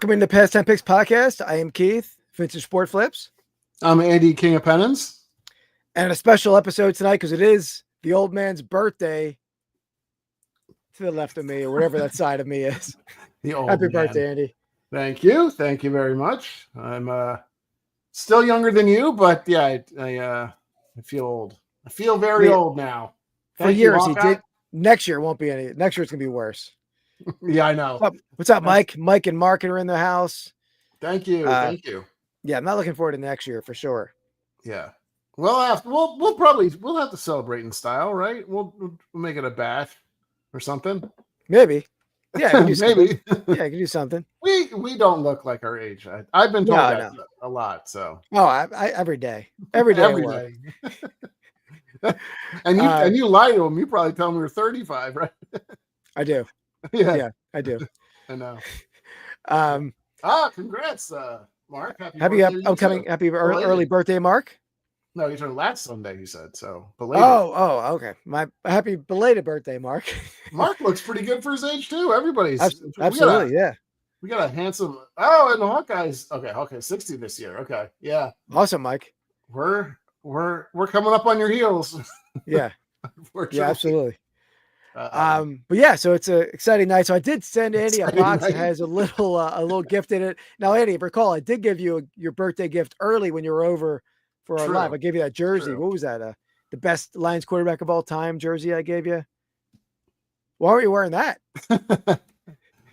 Welcome into Pastime Picks Podcast. I am Keith, Vintage Sport Flips. I'm Andy, King of Pennants. And a special episode tonight because it is the old man's birthday to the left of me or whatever that side of me is. Happy birthday, Andy. Thank you. Thank you very much. I'm still younger than you, but yeah, I feel old. I feel very old now. For years he did. Next year won't be any. Next year it's going to be worse. Yeah, I know. What's up, Mike? Mike and Mark are in the house. Thank you. Thank you. Yeah, I'm not looking forward to next year for sure. Yeah. Well, we'll have to celebrate in style, right? We'll make it a bash or something. Maybe. Yeah, maybe. Yeah, I can do something. We don't look like our age. I've been told that a lot. So. Oh, I every day. Every day. Every day. And you lie to them. You probably tell them you're 35, right? I do. Yeah, I do. I know. Congrats, Mark. Happy early birthday, Mark. No, you turned last Sunday, he said. So belated. Oh, okay. My happy belated birthday, Mark. Mark looks pretty good for his age too. Everybody's absolutely, yeah. We got a handsome. Oh, and the Hawkeyes. Okay, 60 this year. Okay, yeah. Awesome, Mike. We're coming up on your heels. Yeah. Yeah, absolutely. But yeah, so it's an exciting night. So I did send Andy a box that has a little gift in it. Now, Andy, recall I did give you your birthday gift early when you were over for our live. I gave you that jersey. True. What was that? The best Lions quarterback of all time jersey I gave you. Why were you wearing that?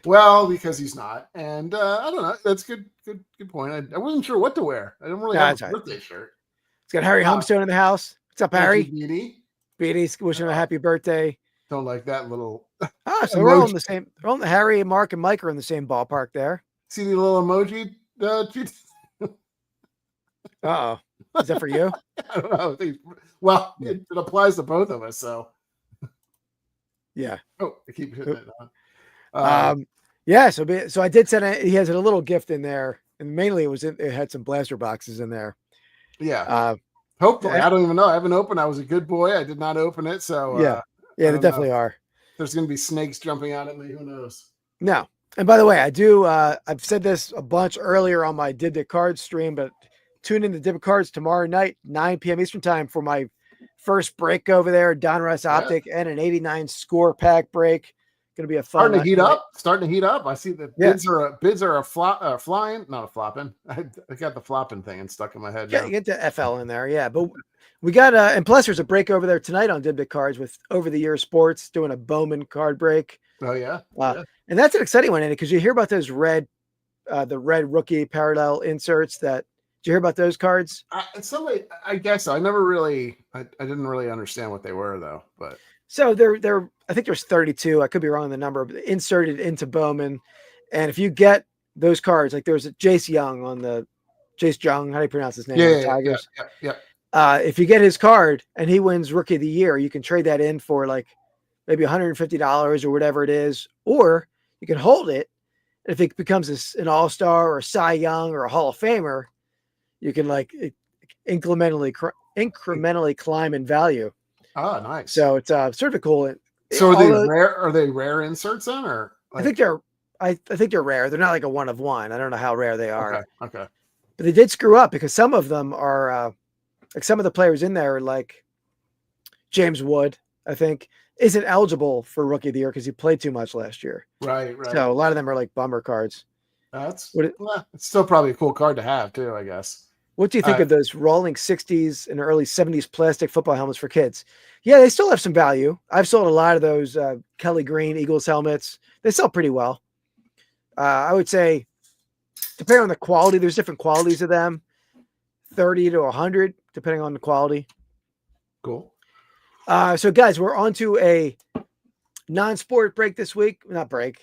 Well, because he's not, and I don't know. That's good point. I wasn't sure what to wear. I don't really have a birthday shirt. It's got Harry Humstone in the house. What's up, Harry? Beatty, wishing him a happy birthday. Don't like that little. So we're all in the same. Harry and Mark and Mike are in the same ballpark there. See the little emoji? Uh-oh. Is that for you? I don't know. Well, it applies to both of us, so. Yeah. Oh, I keep hitting it on. Yeah. So I did send it. He has a little gift in there, and mainly it had some blaster boxes in there. Yeah. Hopefully, I don't even know. I haven't opened. I was a good boy. I did not open it. So yeah, they definitely are. There's going to be snakes jumping out at me. Who knows? No. And by the way, I do. I've said this a bunch earlier on my Did the Cards stream, but tune in to Did the Cards tomorrow night, 9 p.m. Eastern time for my first break over there. Don Russ Optic and an 89 score pack break. Going to be a fun. Starting to heat up. I see the bids are flying, not a flopping. I got the flopping thing and stuck in my head. Yeah, you get the FL in there. Yeah, but we got and plus there's a break over there tonight on Did the Cards with Over the Years Sports doing a Bowman card break. Oh yeah. And that's an exciting one, Andy, because you hear about those the red rookie parallel inserts. Did you hear about those cards? I guess so. I never really. I didn't really understand what they were though, but. So they're I think there's 32. I could be wrong on the number, but inserted into Bowman. And if you get those cards, like there's a Jace Young on the Jace Young, how do you pronounce his name? Tigers. Yeah. If you get his card and he wins Rookie of the Year, you can trade that in for like maybe $150 or whatever it is, or you can hold it. And if it becomes an All-Star or a Cy Young or a Hall of Famer, you can like incrementally climb in value. Oh, nice. So it's sort of cool. So are they rare inserts then, or like... I think they're rare. They're not like a one of one. I don't know how rare they are. Okay. But they did screw up because some of them are like some of the players in there, like James Wood, I think, isn't eligible for Rookie of the Year because he played too much last year. Right. So a lot of them are like bummer cards. It's still probably a cool card to have too, I guess. What do you think of those rolling 60s and early 70s plastic football helmets for kids? Yeah, they still have some value. I've sold a lot of those Kelly Green Eagles helmets. They sell pretty well. I would say, depending on the quality, there's different qualities of them, 30 to 100, depending on the quality. Cool. So, guys, we're on to a non-sport break this week. Not break.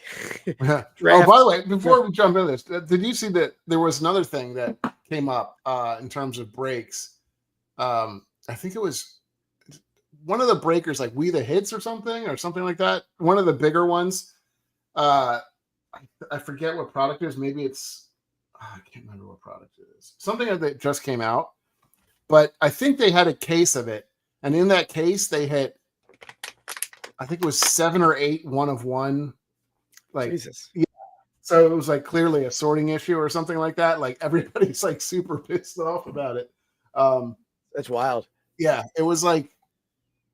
Oh, by the way, before we jump into this, did you see that there was another thing that came up in terms of breaks? I think it was one of the breakers, like We the Hits or something like that. One of the bigger ones. I forget what product it is. Maybe it's I can't remember what product it is. Something that just came out, but I think they had a case of it, and in that case they hit, I think it was 7 or 8 one of one. Like, Jesus. Yeah. So it was like clearly a sorting issue or something like that. Like everybody's like super pissed off about it. That's wild. Yeah, it was like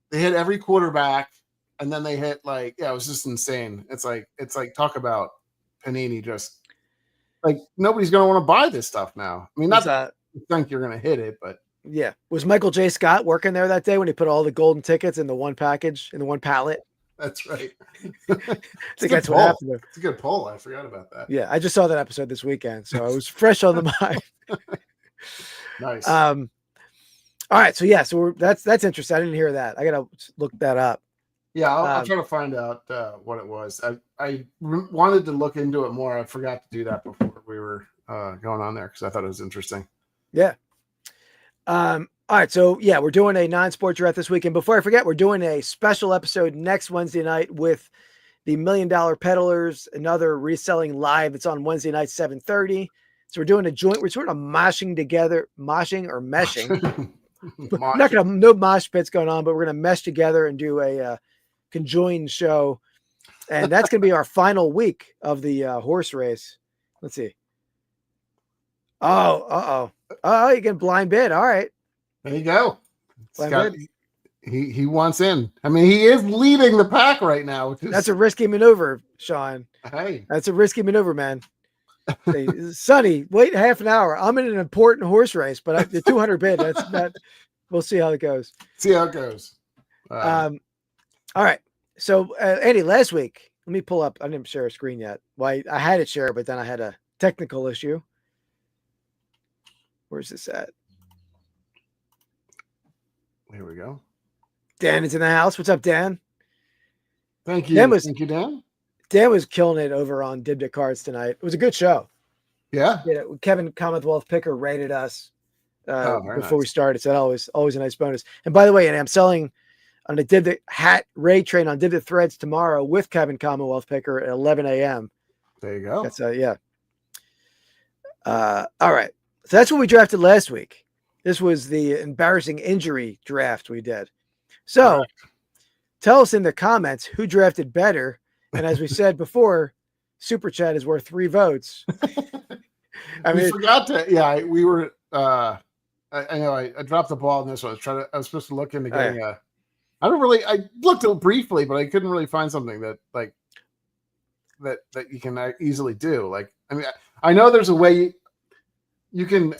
they hit every quarterback, and then they hit like, it was just insane. It's like talk about Panini just like nobody's gonna want to buy this stuff now. I mean, not that you think you're gonna hit it, but yeah. Was Michael J. Scott working there that day when he put all the golden tickets in the one package, in the one pallet? That's right. I think that's what happened there. It's a good poll. I forgot about that. Yeah, I just saw that episode this weekend, so it was fresh on the mind. Nice. All right, so yeah, so that's interesting. I didn't hear that. I gotta look that up. Yeah, I'll try to find out what it was. I wanted to look into it more. I forgot to do that before we were going on there because I thought it was interesting. Yeah. All right, so yeah, we're doing a non-sport draft this weekend. Before I forget, we're doing a special episode next Wednesday night with the $1 Million Peddlers, another reselling live. It's on Wednesday night, 7:30. So we're doing a joint. We're sort of meshing. No mosh pits going on, but we're gonna mesh together and do a conjoined show, and that's gonna be our final week of the horse race. Let's see. Oh, you get blind bid. All right. There you go. He wants in. I mean, he is leading the pack right now. That's a risky maneuver, Sean. Hey, that's a risky maneuver, man. Hey, Sonny, wait half an hour. I'm in an important horse race, but the 200 bid. That's not. We'll see how it goes. All right. So, Andy, last week, let me pull up. I didn't share a screen yet. Well, I had it share, but then I had a technical issue. Where's this at? Here we go. Dan is in the house. What's up, Dan? Thank you. Thank you, Dan. Dan was killing it over on Dibda Cards tonight. It was a good show. Yeah. Kevin Commonwealth Picker rated us before we started. So that always a nice bonus. And by the way, I'm selling on the Dibda hat Ray train on Dibda Threads tomorrow with Kevin Commonwealth Picker at 11 a.m. There you go. That's yeah. All right. So that's what we drafted last week. This was the embarrassing injury draft we did. So tell us in the comments who drafted better. And as we said before, Super Chat is worth 3 votes. We forgot to, we were, I know I dropped the ball in this one. I was supposed to look into getting I looked at briefly, but I couldn't really find something that you can easily do. Like, I mean, I know there's a way you can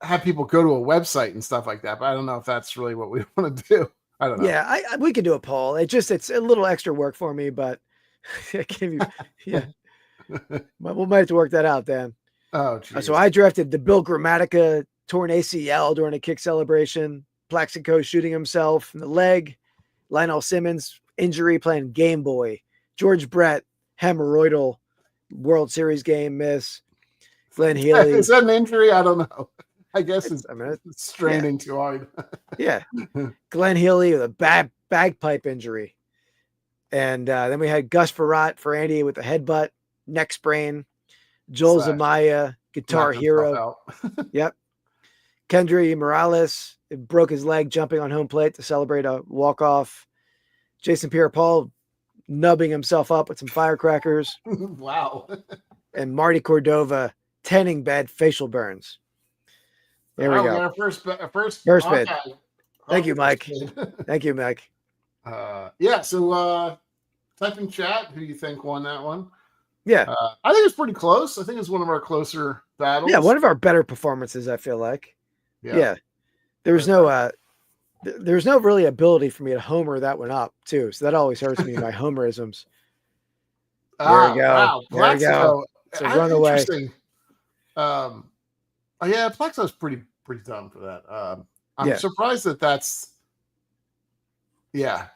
have people go to a website and stuff like that, but I don't know if that's really what we want to do. I don't know. Yeah, we could do a poll. It's a little extra work for me, but I give you, yeah. But we might have to work that out, Dan. Oh, geez. So I drafted the Bill Grammatica torn ACL during a kick celebration, Plaxico shooting himself in the leg, Lionel Simmons injury playing Game Boy, George Brett hemorrhoidal World Series game miss, Glenn Healy. Is that an injury? I don't know. I guess it's straining too hard. Yeah. Glenn Healy with a bagpipe injury. And then we had Gus Farrat for Andy with a headbutt, neck sprain, Joel Zamaya, Guitar Hero. Yep. Kendry Morales broke his leg jumping on home plate to celebrate a walk-off. Jason Pierre-Paul nubbing himself up with some firecrackers. Wow. And Marty Cordova tanning bed facial burns. There we go. Our first bid. Thank you, Mike. Thank you, Mike. So type in chat who you think won that one. Yeah. I think it's pretty close. I think it's one of our closer battles. Yeah, one of our better performances, I feel like. Yeah. There was no really ability for me to homer that one up too. So that always hurts me, my homerisms. There we go. Wow. There we go. It's a runaway. Interesting. Plexo's pretty dumb for that. I'm surprised that's it.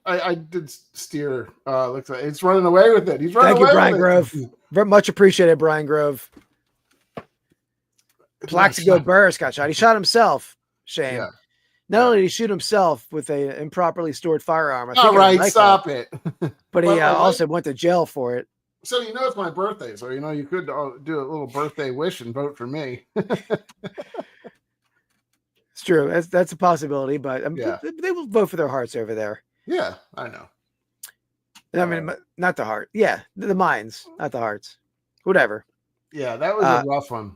I did steer. Looks like it's running away with it. He's running away. Thank you, Brian Grove. Very much appreciated, Brian Grove. Plaxico Burris got shot. He shot himself. Shame. Yeah. Not only did he shoot himself with a improperly stored firearm. All right, stop it. But he also went to jail for it. So it's my birthday, so you could do a little birthday wish and vote for me. It's true. That's a possibility, but they will vote for their hearts over there. Yeah, I know. I mean, not the heart. Yeah, the minds, not the hearts. Whatever. Yeah, that was a rough one.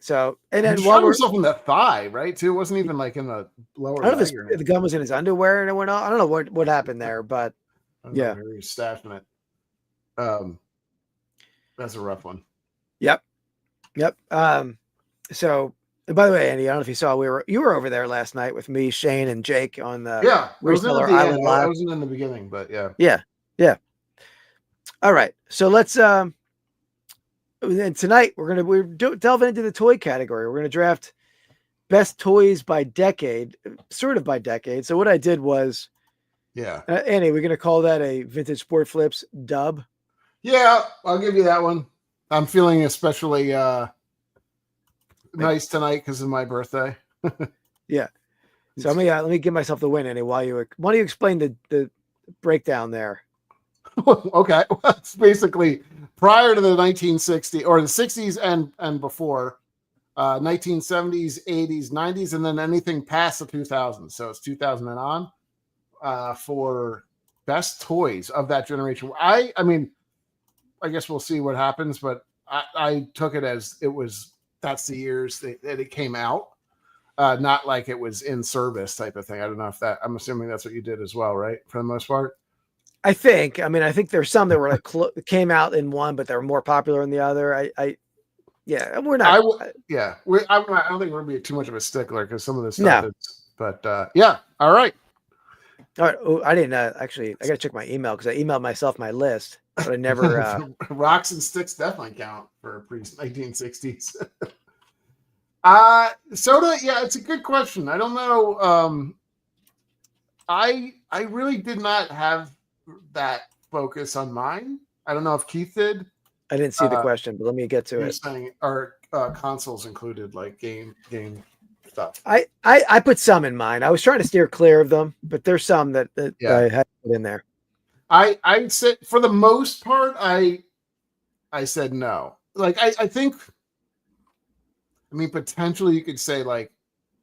So, and then shot himself in the thigh, right? Too. It wasn't even like in the lower. I don't know if the gun was in his underwear and it went off. I don't know what happened there, but yeah, he was stashing it. That's a rough one. Yep. So, by the way, Andy, I don't know if you saw, you were over there last night with me, Shane, and Jake on the Reseller Island Live. I wasn't in the beginning, but yeah. Yeah. All right, so let's and tonight we're delving into the toy category. We're gonna draft best toys by decade, sort of by decade. So what I did was, Andy, we're gonna call that a Vintage Sport Flips dub. Yeah, I'll give you that one. I'm feeling especially nice tonight because of my birthday. Yeah. So let me give myself the win, Andy. Why don't you explain the breakdown there? Okay. Well, it's basically prior to the 1960s or the 60s and before, 1970s, 80s, 90s, and then anything past the 2000s. So it's 2000 and on for best toys of that generation. I mean, I guess we'll see what happens, but I took it as that's the years that it came out. Not like it was in service type of thing. I don't know if I'm assuming that's what you did as well, right? For the most part. I think there's some that were like came out in one, but they're more popular in the other. We're not. I don't think we're gonna be too much of a stickler because some of this stuff. No. But all right. All right. Oh, I didn't actually. I got to check my email because I emailed myself my list, but I never. Rocks and sticks definitely count for pre-1960s. Soda. Yeah, it's a good question. I don't know. I really did not have that focus on mine. I don't know if Keith did. I didn't see the question, but let me get to it. Saying are consoles included, like game stuff? I put some in mine. I was trying to steer clear of them, but there's some that I had put in there. I said for the most part, I said no. Like I think, I mean, potentially you could say like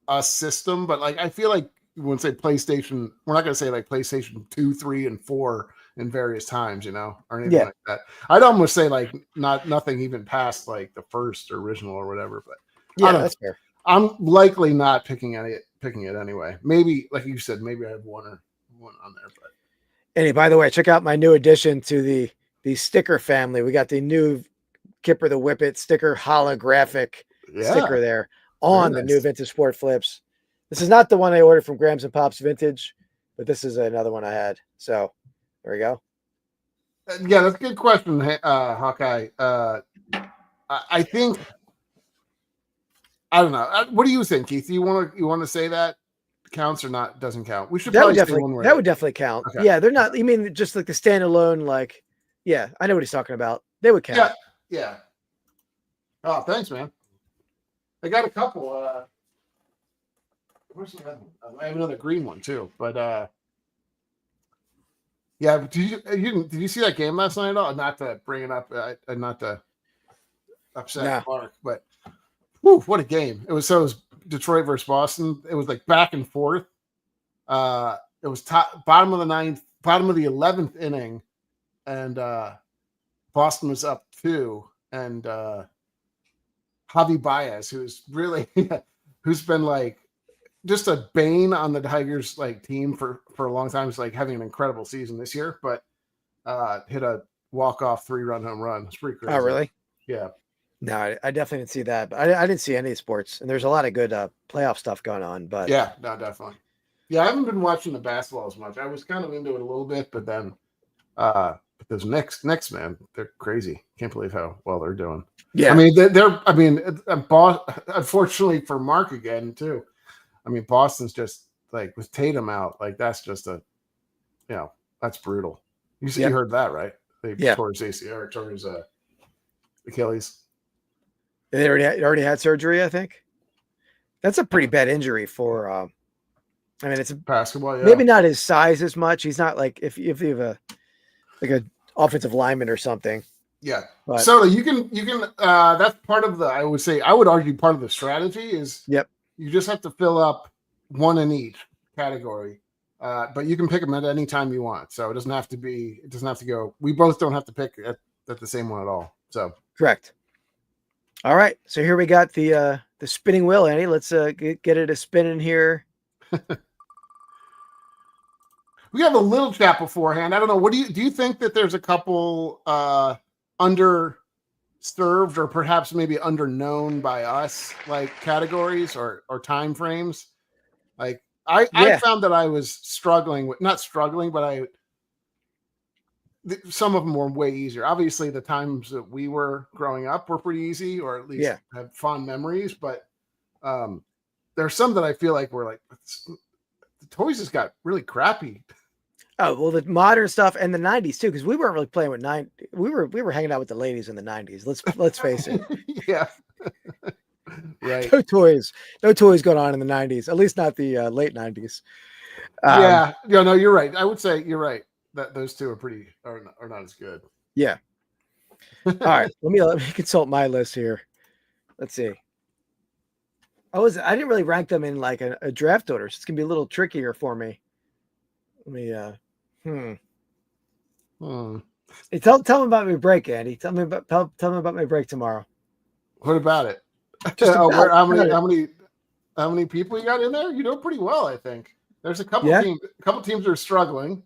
a system, but like I feel like you wouldn't say PlayStation. We're not going to say like PlayStation 2, 3, and 4 in various times, or anything like that. I'd almost say like nothing even past like the first original or whatever. But that's fair. I'm likely not picking it anyway. Maybe, like you said, maybe I have one on there. But Andy, by the way, check out my new addition to the sticker family. We got the new Kipper the Whippet sticker holographic sticker there on the new Vintage Sport Flips. This is not the one I ordered from Grams and Pops Vintage, but this is another one I had. So there we go. Yeah, that's a good question, Hawkeye. I think, I don't know. What do you think, Keith? You want to say that counts or not? Doesn't count. We should that would definitely count. Okay. Yeah, they're not. You mean just like the standalone? Like, yeah, I know what he's talking about. They would count. Yeah. Oh, thanks, man. I got a couple. Where's the other one? I have another green one too, but yeah. Did you see that game last night at all? Not to bring it up, not to upset Mark, but what a game! It was Detroit versus Boston. It was like back and forth. It was bottom of the ninth, bottom of the 11th inning, and Boston was up 2, and Javi Baez, who's been like just a bane on the Tigers like team for a long time. Is like having an incredible season this year, but hit a walk-off 3-run home run. It's pretty crazy. Oh, really? Yeah. No, I definitely didn't see that. But I didn't see any sports, and there's a lot of good playoff stuff going on. But yeah, no, definitely. Yeah, I haven't been watching the basketball as much. I was kind of into it a little bit, but then those Knicks, man, they're crazy. Can't believe how well they're doing. Yeah, I mean, unfortunately for Mark again too. I mean, Boston's just like with Tatum out, like that's just that's brutal. You heard that, right? They tore his ACL or tore his Achilles. They already had surgery, I think. That's a pretty bad injury for. I mean, it's basketball. Yeah. Maybe not his size as much. He's not like if you have a offensive lineman or something. Yeah. But, so you can that's part of I would argue part of the strategy is you just have to fill up one in each category But you can pick them at any time you want. So it doesn't have to go. We both don't have to pick at the same one at all. So correct. All right. So here we got the spinning wheel, Andy. Let's get it a spinning here. We have a little chat beforehand. I don't know. Do you think that there's a couple underserved or perhaps maybe underknown by us, like categories or time frames? Like I found that I was struggling with, not struggling, but some of them were way easier. Obviously, the times that we were growing up were pretty easy, or at least have fond memories. But there's some that I feel like were like, the toys just got really crappy. Oh, well, the modern stuff and the 90s too, because we weren't really playing with we were hanging out with the ladies in the 90s. Let's face it. Yeah. Right. No toys going on in the 90s, at least not the late 90s. No, you're right. I would say you're right that those two are not as good. Yeah. All right. Let me consult my list here. Let's see. I didn't really rank them in like a draft order, so it's gonna be a little trickier for me. Let me Hey, tell me about my break, Andy. Tell me about my break tomorrow. What about it? How many people you got in there? You know pretty well, I think. There's a couple teams that are struggling,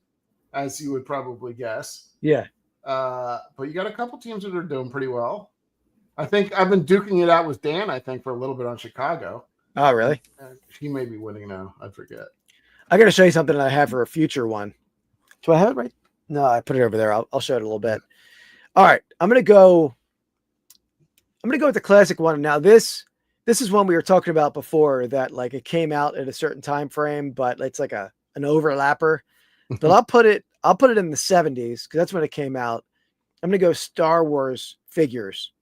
as you would probably guess. Yeah. But you got a couple teams that are doing pretty well. I think I've been duking it out with Dan, I think, for a little bit on Chicago. Oh, really? He may be winning now. I forget. I got to show you something that I have for a future one. Do I have it right? No, I put it over there. I'll show it a little bit. All right. I'm going to go with the classic one. Now this is one we were talking about before, that like it came out at a certain time frame, but it's like an overlapper. But I'll put it in the 70s because that's when it came out. I'm going to go Star Wars figures.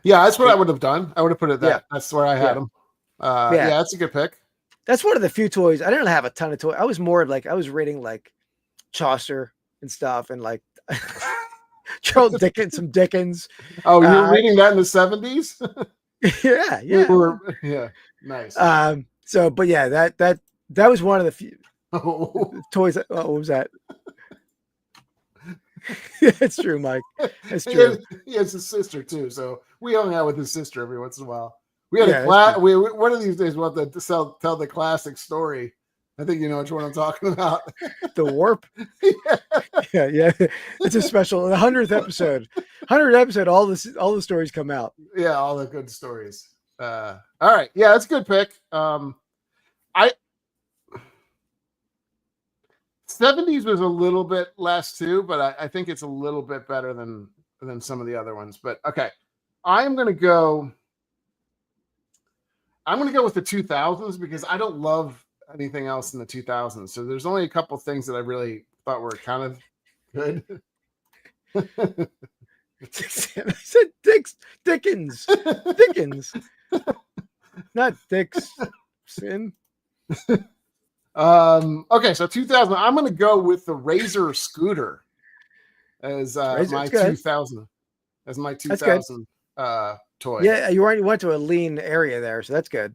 Yeah, that's what I would have done. I would have put it that. Yeah. That's where I had them. Yeah, that's a good pick. That's one of the few toys. I didn't have a ton of toys. I was more like, I was reading like Chaucer and stuff and like Charles Dickens, some Dickens. Oh, you were reading that in the 70s? Yeah. Yeah. Nice. But yeah, that was one of the few toys. What was that? It's true, Mike. It's true. He has a sister too, so we hung out with his sister every once in a while. We had a class. One of these days we'll have to tell the classic story. I think you know which one I'm talking about. The warp. Yeah. It's a special. The 100th episode. 100th episode. All the stories come out. Yeah, all the good stories. All right. Yeah, that's a good pick. 70s was a little bit less too, but I think it's a little bit better than some of the other ones. But okay, I'm gonna go with the 2000s because I don't love anything else in the 2000s. So there's only a couple things that I really thought were kind of good. I said Dickens, not Dixon. Okay, so 2000. I'm going to go with the Razor scooter as my 2000. As my 2000 toy. Yeah, you went to a lean area there, so that's good.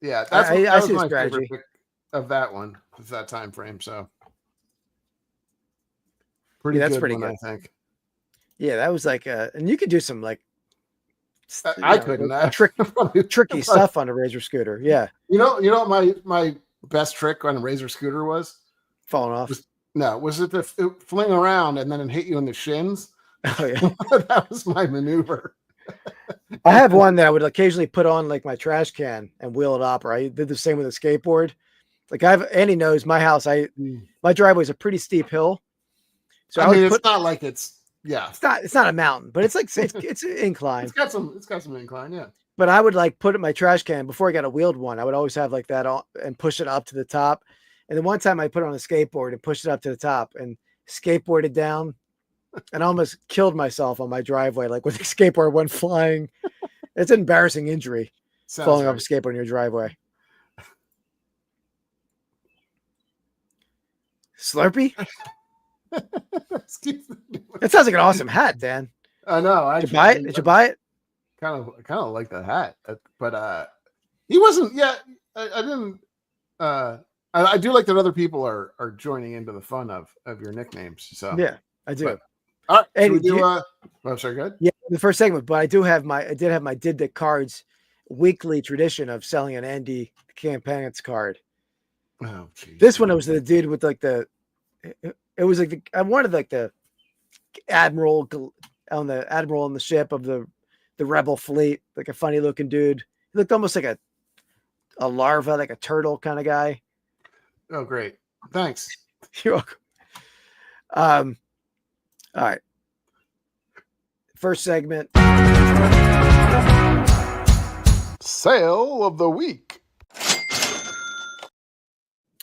Yeah, that was my strategy favorite pick of that one. It's that time frame, so that's pretty good. I think. Yeah, that was like, and you could do some like. I couldn't. Tricky stuff on a Razor scooter. Yeah. You know my best trick on a Razor scooter was falling off. Was it to fling around and then it hit you in the shins? Oh yeah. That was my maneuver. I have one that I would occasionally put on like my trash can and wheel it up, or I did the same with a skateboard. Like Andy knows my house. My driveway is a pretty steep hill. So it's not like it's not a mountain, but it's like it's an incline. It's got some incline, yeah. But I would like put it in my trash can before I got a wheeled one. I would always have like that on and push it up to the top. And then one time I put it on a skateboard and pushed it up to the top and skateboarded down and almost killed myself on my driveway. Like when the skateboard went flying. It's an embarrassing injury. Falling off a skateboard in your driveway. Slurpee? That sounds like an awesome hat, Dan. I know. Did you buy it? Kind of like the hat, but he wasn't. Yeah, I didn't. I I do like that other people are joining into the fun of your nicknames. So yeah, I do. But, all right, Eddie, we do. Sorry, good. Yeah, the first segment, but I did have my Did the Cards weekly tradition of selling an Andy Pennants card. Oh, geez. This one, it was the dude with like it was like I wanted like the admiral on the ship of the rebel fleet, like a funny looking dude. He looked almost like a larva, like a turtle kind of guy. Oh, great. Thanks. You're welcome. All right. First segment. Sale of the week.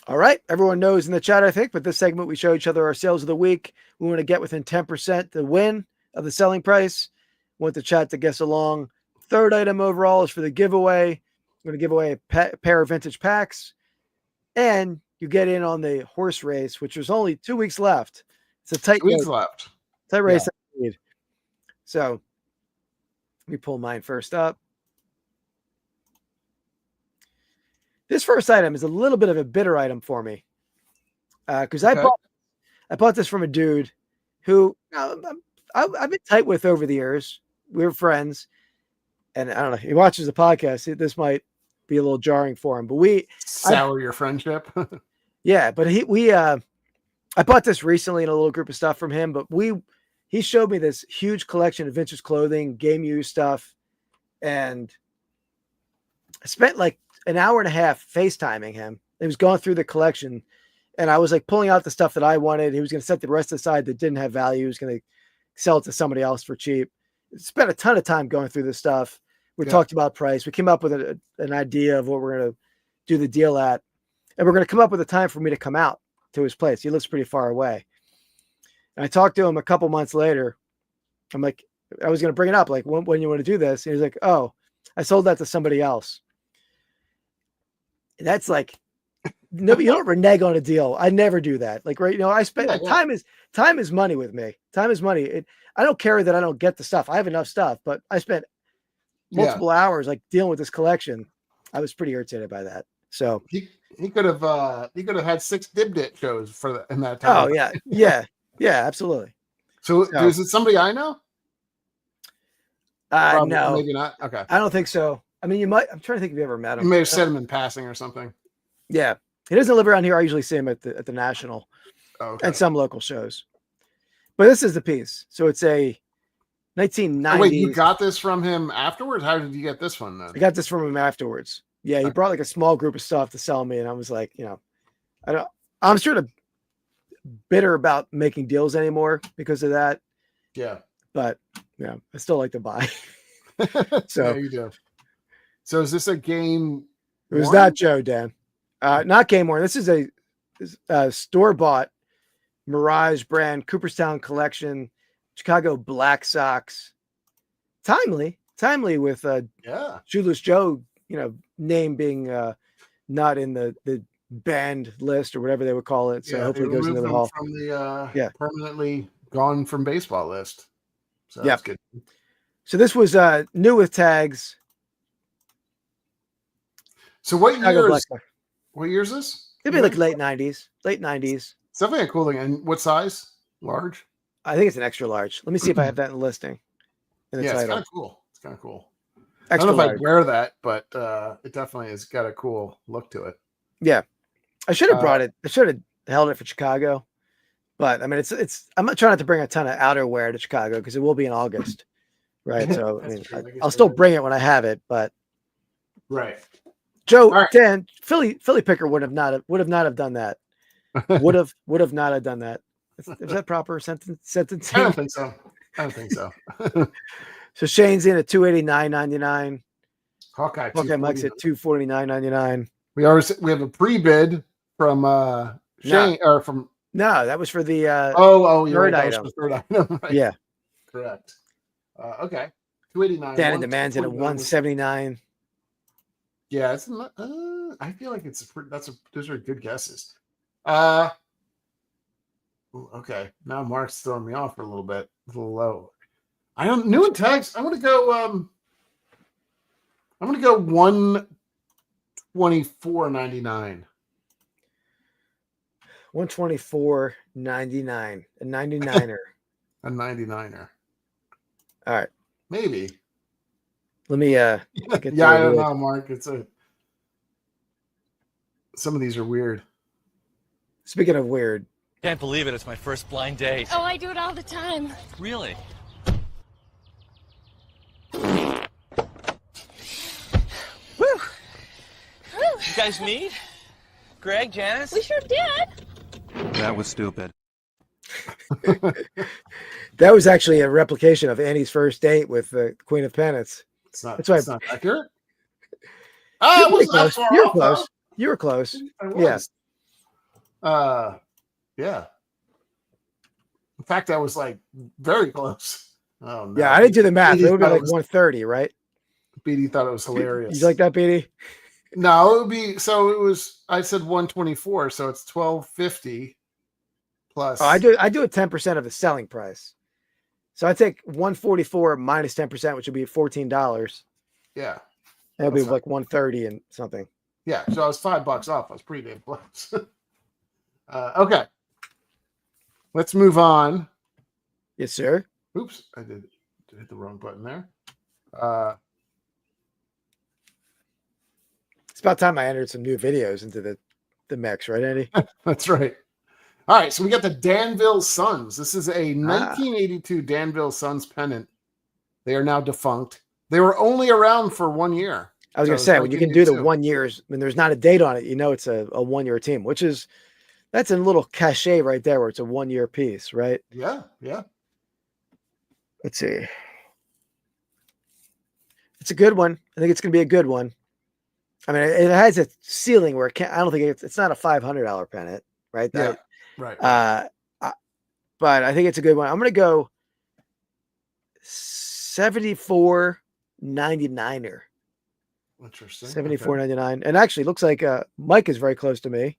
All right. Everyone knows in the chat, I think, but this segment, we show each other our sales of the week. We want to get within 10% the win of the selling price. We want the chat to guess along. Third item overall is for the giveaway. We're going to give away a pair of vintage packs. And you get in on the horse race, which was only 2 weeks left. It's a tight 2 weeks left. Tight race. Yeah. So let me pull mine first up. This first item is a little bit of a bitter item for me because I bought this from a dude who I've been tight with over the years. We were friends, and I don't know. He watches the podcast. This might be a little jarring for him, but sour your friendship. Yeah, but I bought this recently in a little group of stuff from him, but he showed me this huge collection of vintage clothing, game used stuff, and I spent like an hour and a half FaceTiming him. He was going through the collection, and I was like pulling out the stuff that I wanted. He was going to set the rest aside that didn't have value. He was going to sell it to somebody else for cheap. Spent a ton of time going through this stuff. We talked about price. We came up with an idea of what we're going to do the deal at, and we're going to come up with a time for me to come out to his place. He lives pretty far away. And I talked to him a couple months later. I'm like, I was going to bring it up, like, when you want to do this? And he was like, oh, I sold that to somebody else. And that's like, no, you don't renege on a deal. I never do that. Like, right. I spend time is money with me. Time is money. I don't care that I don't get the stuff. I have enough stuff, but I spent multiple hours like dealing with this collection. I was pretty irritated by that. So he could have had 6 Dibdit shows in that time. Oh yeah, absolutely. So is it somebody I know? No, maybe not. Okay, I don't think so. I mean, you might. I'm trying to think if you ever met him. You may have said him in passing or something. Yeah, he doesn't live around here. I usually see him at the National and some local shows. But this is the piece. So it's a 1990s. Wait, you got this from him afterwards? How did you get this one then? I got this from him afterwards. Yeah, he brought like a small group of stuff to sell me, and I was like, I'm sort of bitter about making deals anymore because of that. Yeah, but I still like to buy. So yeah, you do. So is this a game? It was not Joe, Dan. Not game worn. This is a store-bought Mirage brand Cooperstown collection, Chicago Black Sox. Timely with Shoeless Joe, name being not in the banned list or whatever they would call it. So hopefully it goes into the hall. From the permanently gone from baseball list. So that's good. So this was new with tags. So what year is this? It'd be like late 90s. It's definitely a cool thing. And what size? Large? I think it's an extra large. Let me see if I have that in the listing. It's kind of cool. It's kind of cool. Extra I don't know if large. I'd wear that, but it definitely has got a cool look to it. Yeah. I should have brought it. I should have held it for Chicago. But I mean, I'm not trying to bring a ton of outerwear to Chicago because it will be in August. Right. So I mean, I'll still bring it when I have it, but right. Joe, Dan, Philly Picker would have not have done that. Would have not have done that. Is that proper sentencing? I don't think so. So Shane's in at $289.99. Hawkeye Mike's at $249.99. We have a pre-bid from Shane or from. No, that was for the third item. Right. Yeah, correct. Okay, $289. Dan and Demand's at a $179. Yeah, it's not. I feel like those are good guesses. Okay, now Mark's throwing me off for a little low. I don't new in tags. I'm gonna go $124.99. $124.99. A 99er. A 99er. All right. Maybe. Let me I don't know, Mark. Some of these are weird. Speaking of weird. Can't believe it. It's my first blind date. Oh, I do it all the time. Really? Woo! You guys meet? Greg, Janice? We sure did. That was stupid. That was actually a replication of Annie's first date with the Queen of Pennants. It's not accurate. Oh, you were close. You were close. Yes. Yeah. In fact, I was like very close. Oh no. Yeah, I didn't do the math. It would be like 130, right? BD thought it was hilarious. You like that, BD? No, it would be I said 124, so it's 1250 plus. Oh, I do a 10% of the selling price. So I take 144 minus 10%, which would be $14. Yeah. That would be like 130 and something. Yeah, so I was $5 off. I was pretty damn close. Okay. Let's move on. Yes, sir. Oops, I did hit the wrong button there. It's about time I entered some new videos into the mix, right, Andy? That's right. All right, so we got the Danville Suns. This is a 1982 Danville Suns pennant. They are now defunct. They were only around for 1 year. I was going to say, when you can do the 1 years, when there's not a date on it, it's a 1 year team, that's a little cachet right there where it's a 1 year piece, right? Yeah. Let's see. It's a good one. I think it's going to be a good one. I mean, it has a ceiling where I don't think it's not a $500 pennant, right? Right. But I think it's a good one. I'm going to go $74.99. Interesting. $74.99. And actually, it looks like Mike is very close to me.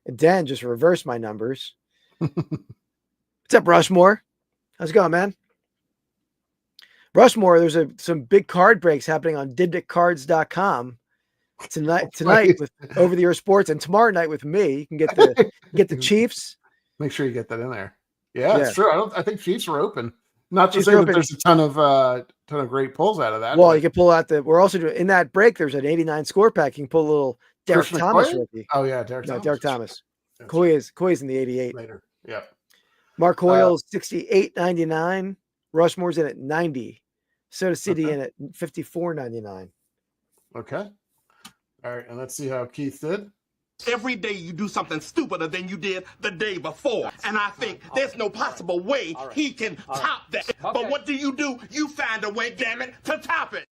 And Dan just reversed my numbers. What's up, Rushmore? How's it going, man? Rushmore, there's some big card breaks happening on diddickcards.com tonight with Over the Air Sports, and tomorrow night with me. You can get the Chiefs. Make sure you get that in there. Yeah, it's true. I think Chiefs are open. Not to say that there's a ton of great pulls out of that. Well, you can pull out we're also doing in that break. There's an 89 score pack. You can pull a little Derek Thomas rookie. Oh yeah, Derek Thomas. Koy's in the 88 later. Yeah. Mark Hoyle's $68.99. Rushmore's in at 90. Soda City in at $54.99. Okay. All right, and let's see how Keith did. Every day you do something stupider than you did the day before. And I think there's no possible way he can top that. But what do? You find a way, damn it, to top it.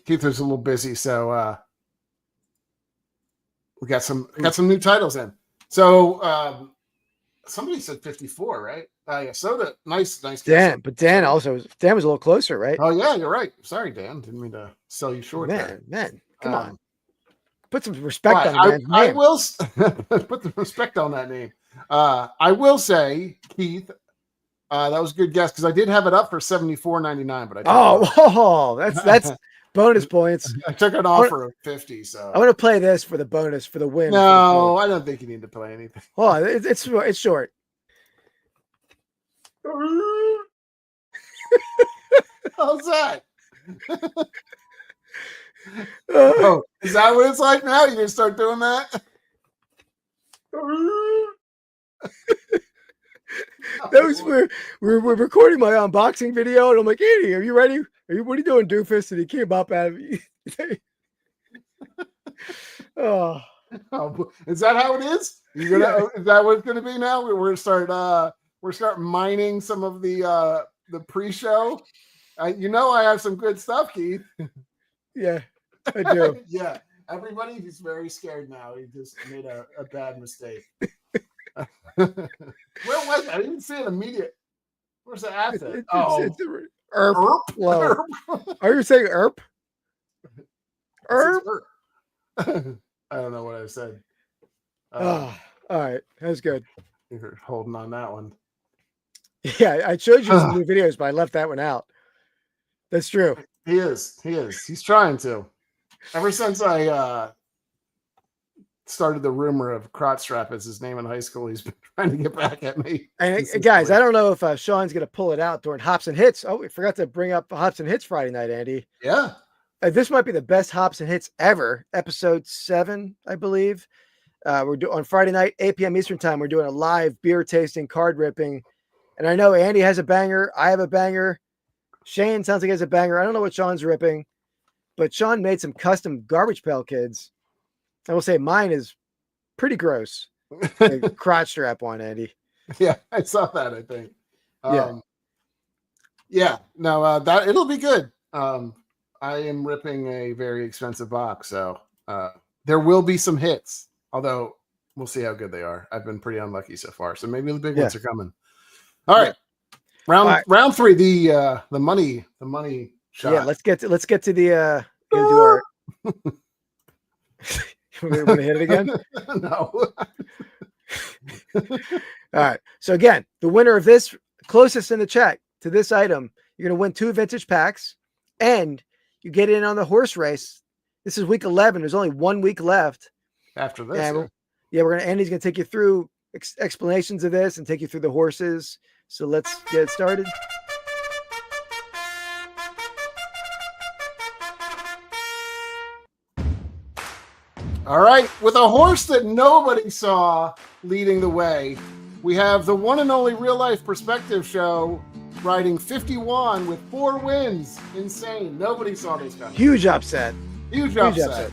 Keith was a little busy, so we got some new titles in. So somebody said 54, right? Yeah, Soda, nice. Dan, but Dan was a little closer, right? Oh yeah, you're right. Sorry, Dan, didn't mean to sell you short. Man, come on, put some respect on that name. I will put the respect on that name. I will say, Keith, that was a good guess because I did have it up for $74.99, but that's bonus points. I took an offer of 50, so I'm gonna play this for the bonus for the win. No, I don't think you need to play anything. Oh, it's short. How's that? Oh, is that what it's like now? You gonna start doing that? That was we're recording my unboxing video, and I'm like, Andy, are you ready? What are you doing, doofus? And he came up at me. Oh, is that how it is? Is that what it's gonna be now? We're gonna start mining some of the pre-show. I have some good stuff, Keith. Yeah, I do. Yeah, everybody, he's very scared now. He just made a bad mistake. Where was I didn't see it immediate. Where's the asset? It's ERP. Well, are you saying ERP? ERP? I don't know what I said. All right, that was good. You're holding on that one. Yeah, I showed you some new videos, but I left that one out. That's true. He is. He's trying to. Ever since I started the rumor of crotch strap as his name in high school. He's been trying to get back at me. And guys, I don't know if Sean's going to pull it out during Hops and Hits. Oh, we forgot to bring up Hops and Hits Friday night, Andy. Yeah. This might be the best Hops and Hits ever. Episode 7, I believe. We're doing on Friday night, 8 p.m. Eastern time. We're doing a live beer tasting, card ripping. And I know Andy has a banger. I have a banger. Shane sounds like he has a banger. I don't know what Sean's ripping, but Sean made some custom garbage pail kids. I will say mine is pretty gross. The crotch strap one, Andy. Yeah, I saw that, I think. No, that it'll be good. I am ripping a very expensive box, so there will be some hits, although we'll see how good they are. I've been pretty unlucky so far, so maybe the big ones are coming. All right. Round 3, the money shot. Yeah, let's get to the do our we're gonna hit it again. No. All right. So again, the winner of this, closest in the chat to this item, you're gonna win 2 vintage packs, and you get in on the horse race. This is week 11. There's only 1 week left After this. And Andy's gonna take you through explanations of this and take you through the horses. So let's get started. All right, with a horse that nobody saw leading the way, we have the one and only Real Life Perspective Show riding 51 with 4 wins. Insane. Nobody saw this coming. Huge upset. Huge upset.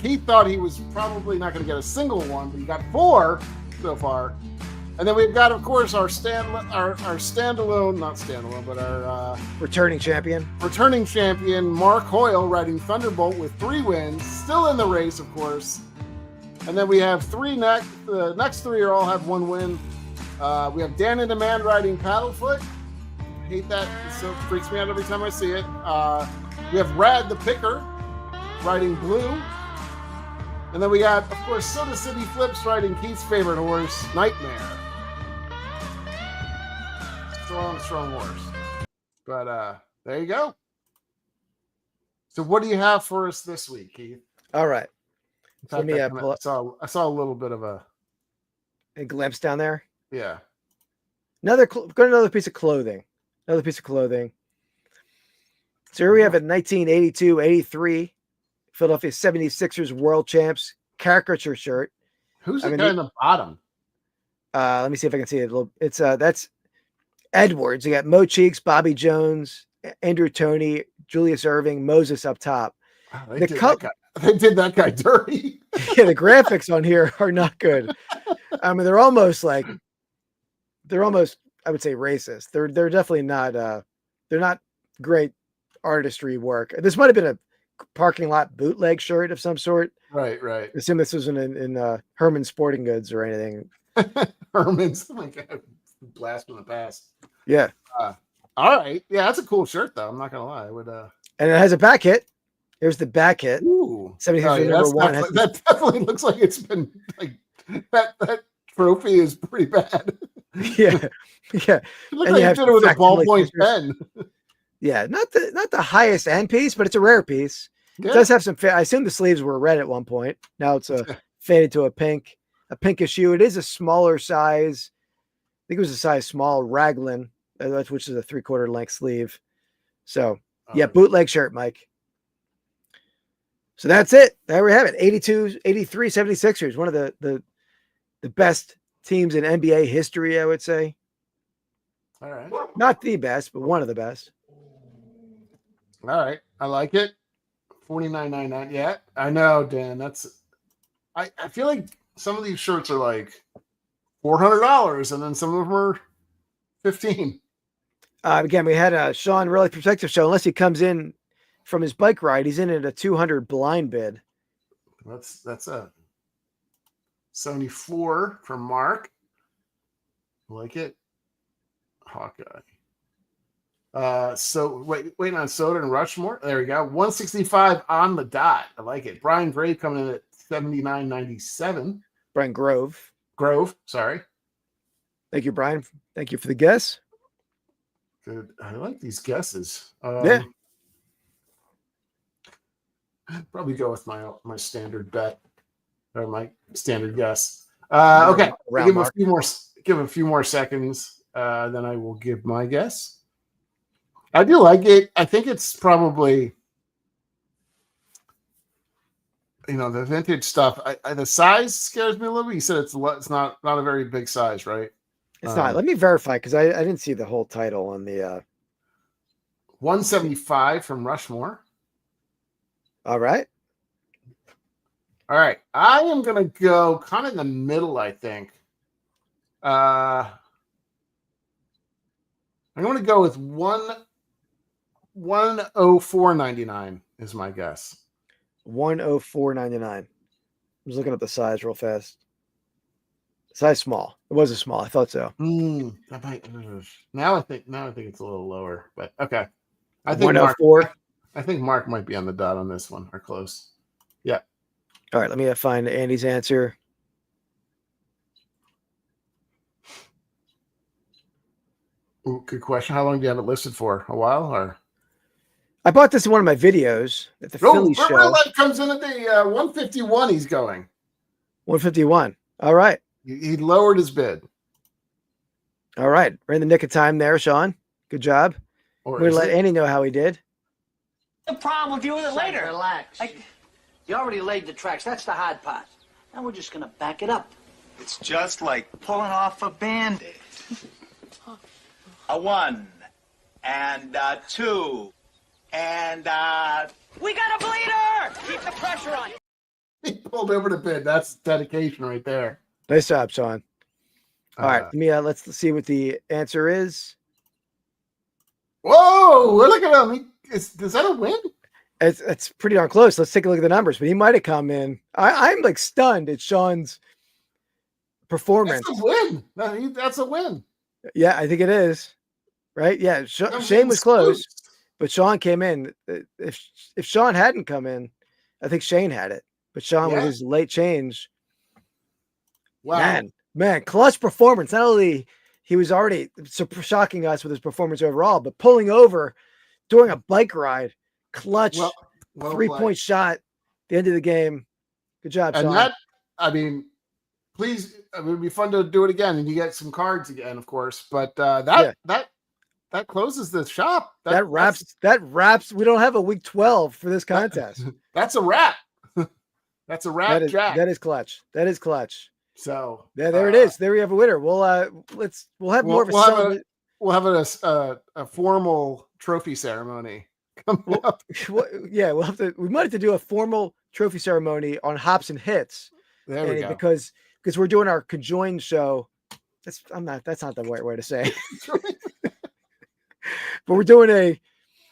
Keith thought he was probably not going to get a single one, but he got 4 so far. And then we've got, of course, our returning champion, Mark Hoyle, riding Thunderbolt with 3 wins, still in the race, of course. And then we have 3 next. The next 3 all have 1 win. We have Dan and the Man riding Paddlefoot. I hate that. It so freaks me out every time I see it. We have Rad the Picker riding Blue. And then we got, of course, Soda City Flips riding Keith's favorite horse, Nightmare. Strong horse. But there you go. So what do you have for us this week, Keith? All right. Let me I saw a little bit of a glimpse down there. Yeah. Got another piece of clothing. So here we have a 1982-83 Philadelphia 76ers World Champs caricature shirt. Who's the guy in the bottom? Let me see if I can see it. It's that's Edwards. You got Mo Cheeks, Bobby Jones, Andrew Toney, Julius Irving, Moses up top. Wow, they did that guy dirty. Yeah, the graphics on here are not good. I mean, they're almost, I would say, racist. They're definitely not. They're not great artistry work. This might have been a parking lot bootleg shirt of some sort. Right. I assume this wasn't in Herman's Sporting Goods or anything. Herman's, oh my God, blast from the past. Yeah. All right. Yeah, that's a cool shirt, though. I'm not gonna lie. I would. And it has a back hit. Here's the back hit. Ooh. 73 number 1. That definitely looks like it's been like that trophy is pretty bad. Yeah. It looks like you did it with a ballpoint pen. Yeah, not the highest end piece, but it's a rare piece. Yeah. It does have some. I assume the sleeves were red at one point. Now it's faded to a pinkish hue. It is a smaller size. I think it was a size small raglan, which is a 3/4 length sleeve. So bootleg shirt, Mike. So that's it. There we have it. 82, 83, 76ers. One of the best teams in NBA history, I would say. All right. Not the best, but one of the best. All right. I like it. $49.99. Yeah, I know, Dan. I feel like some of these shirts are like $400, and then some of them are $15. Again, we had a Sean Really Perspective Show. Unless he comes in from his bike ride, he's in at a 200 blind bid. That's a 74 from Mark. I like it. Hawkeye. So waiting on Soda and Rushmore. There we go. 165 on the dot. I like it. Brian Grave coming in at 79.97. Brian Grove. Sorry. Thank you, Brian. Thank you for the guess. Good. I like these guesses. Yeah. Probably go with my standard bet. Or my standard guess. Okay. Round Give a few more seconds. Then I will give my guess. I do like it. I think it's probably, the vintage stuff. The size scares me a little bit. You said it's not a very big size, right? It's not. Let me verify because I didn't see the whole title on the 175 from Rushmore. All right. I am gonna go kind of in the middle, I think. I'm gonna go with 104.99 is my guess. 104.99. I'm just looking up the size real fast. Size small. It was a small. I thought so. That might. Now I think it's a little lower, but okay. I think 104. I think Mark might be on the dot on this one or close. Yeah. All right. Let me find Andy's answer. Ooh, good question. How long do you have it listed for? A while, or? I bought this in one of my videos at the Philly show. Red Light comes in at the 151. He's going 151. All right. He lowered his bid. All right. We're in the nick of time there, Sean. Good job. We're going to let Andy know how he did. No problem. We'll deal with it later. Relax. You already laid the tracks. That's the hard part. Now we're just going to back it up. It's just like pulling off a Band-Aid. A 1 and a 2 and we got a bleeder! Keep the pressure on. He pulled over the bid. That's dedication right there. Nice job, Sean. All right, let's see what the answer is. Whoa! Look at him. Is that a win? It's pretty darn close. Let's take a look at the numbers. But he might have come in. I'm like stunned at Sean's performance. That's a win. That's a win. Yeah, I think it is. Right? Yeah, Shane was close, but Sean came in. If Sean hadn't come in, I think Shane had it. But Sean with his late change. Wow. Man, clutch performance. Not only he was already shocking us with his performance overall, but pulling over during a bike ride, clutch, well 3-point shot at the end of the game. Good job, Sean. And please, it would be fun to do it again, and you get some cards again, of course. But that closes the shop. That wraps. We don't have a week 12 for this contest. That's a wrap. That's a wrap, Jack. That is clutch. So there it is. There we have a winner. We'll have more of a we'll have a formal trophy ceremony. We might have to do a formal trophy ceremony on Hops and Hits. There we go. Because we're doing our conjoined show. That's not the right way to say. But we're doing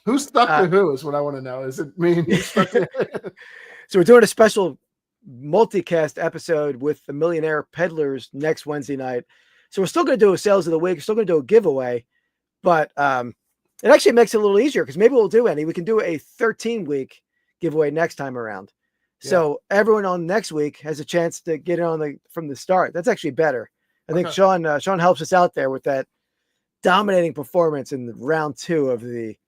who stuck to who is what I want to know. Is it me? So we're doing a special multicast episode with the Millionaire Peddlers next Wednesday night. So we're still going to do a sales of the week. We're still going to do a giveaway, but it actually makes it a little easier because maybe we'll do we can do a 13-week giveaway next time around. Yeah. So everyone on next week has a chance to get in from the start. That's actually better. I think Sean helps us out there with that dominating performance in round 2 of the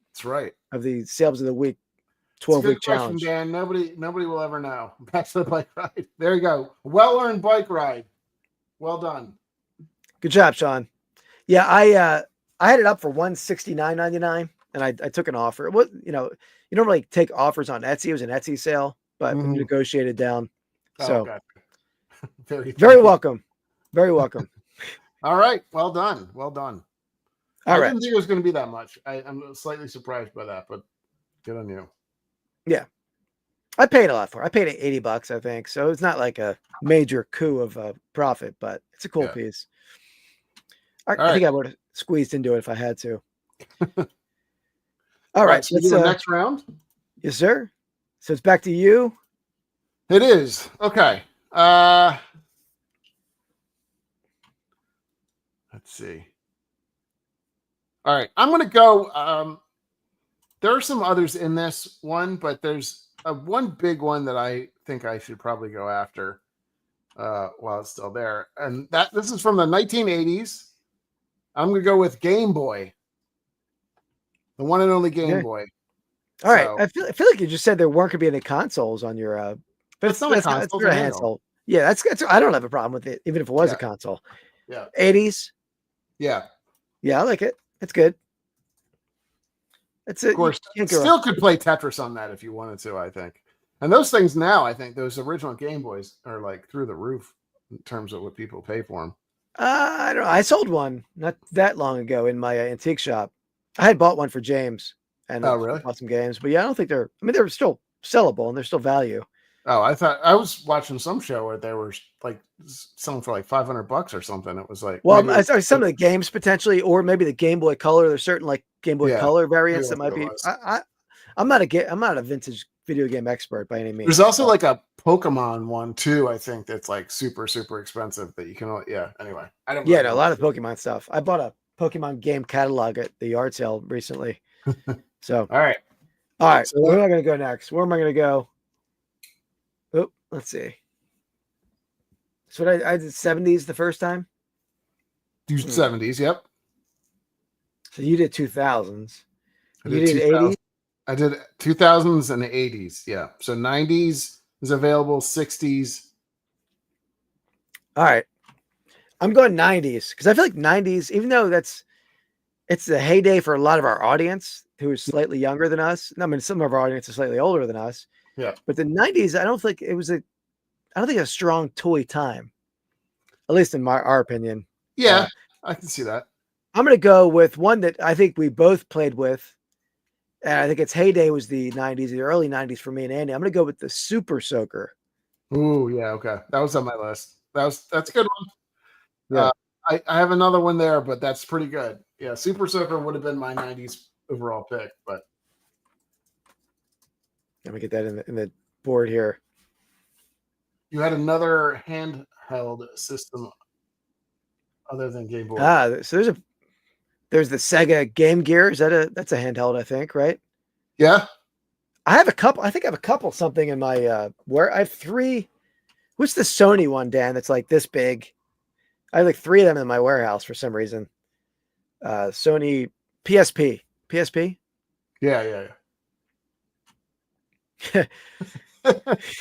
sales of the week 12-week challenge. Dan. Nobody will ever know. Back to the bike ride. There you go. Well-earned bike ride. Well done. Good job, Sean. Yeah, I had it up for $169.99, and I took an offer. It was, you don't really take offers on Etsy. It was an Etsy sale, but we negotiated down. So very welcome. Very welcome. All right. Well done. All right. I didn't think it was going to be that much. I'm slightly surprised by that, but good on you. Yeah. I paid a lot for it. I paid $80, I think. So it's not like a major coup of profit, but it's a cool piece. I think I would have squeezed into it if I had to. All right. So let's do the next round. Yes, sir. So it's back to you. It is. Okay. Let's see. All right. I'm going to go. There are some others in this one, but there's one big one that I think I should probably go after while it's still there. And this is from the 1980s. I'm going to go with Game Boy. The one and only Game Boy. All right. I feel like you just said there weren't going to be any consoles on your but it's not a console. It's a handheld. Yeah, that's I don't have a problem with it, even if it was a console. Yeah. 80s. Yeah. Yeah, I like it. It's good. It's of course. Still could play Tetris on that if you wanted to, I think. And those things now, I think those original Game Boys are like through the roof in terms of what people pay for them. I don't know. I sold one not that long ago in my antique shop. I had bought one for James and really? bought some games, but yeah, I don't think they're still sellable and there's still value. Oh, I thought I was watching some show where they were like selling for like $500 or something. It was like, well, I saw some of the games potentially, or maybe the Game Boy Color. There's certain like Game Boy Color variants that might be. I'm not a vintage video game expert by any means. There's also like a Pokemon one too. I think that's like super, super expensive that you can. Anyway, I don't. Yeah, no, a lot of Pokemon stuff. I bought a Pokemon game catalog at the yard sale recently. So all right. So where am I going to go next? Where am I going to go? Oh, let's see. So I did 70s the first time. Do 70s, yep. So you did 2000s. You did 80s. I did 2000s and 80s, yeah. So 90s is available, 60s. All right. I'm going 90s because I feel like 90s, even though it's the heyday for a lot of our audience who is slightly younger than us. I mean, some of our audience is slightly older than us. Yeah. But the 90s, I don't think a strong toy time, at least in our opinion. Yeah, I can see that. I'm going to go with one that I think we both played with. And I think its heyday was the 90s, the early 90s for me and Andy. I'm going to go with the Super Soaker. Ooh, yeah, okay. That was on my list. That's a good one. Yeah. I have another one there, but that's pretty good. Yeah, Super Soaker would have been my 90s overall pick, but let me get that in the board here. You had another handheld system other than Game Boy. So there's the Sega Game Gear. That's a handheld, I think, right? Yeah. I think I have a couple something in my where I have 3. What's the Sony one, Dan? That's like this big. I have like 3 of them in my warehouse for some reason. Sony PSP. Yeah.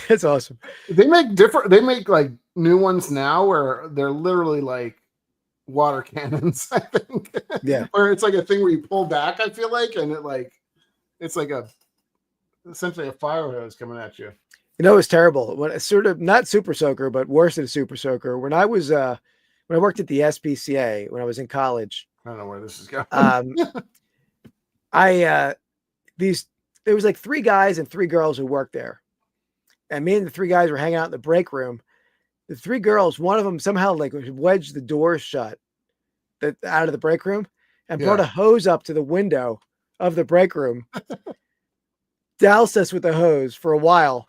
It's awesome. They make like new ones now where they're literally like water cannons, I think. Yeah. Or it's like a thing where you pull back, I feel like, and it's like essentially a fire hose coming at you. You know, it was terrible. When it's sort of not Super Soaker, but worse than Super Soaker. When I worked at the SPCA when I was in college. I don't know where this is going. There was like 3 guys and 3 girls who worked there. And me and the 3 guys were hanging out in the break room. The 3 girls, one of them somehow like wedged the door shut out of the break room and brought a hose up to the window of the break room, doused us with the hose for a while.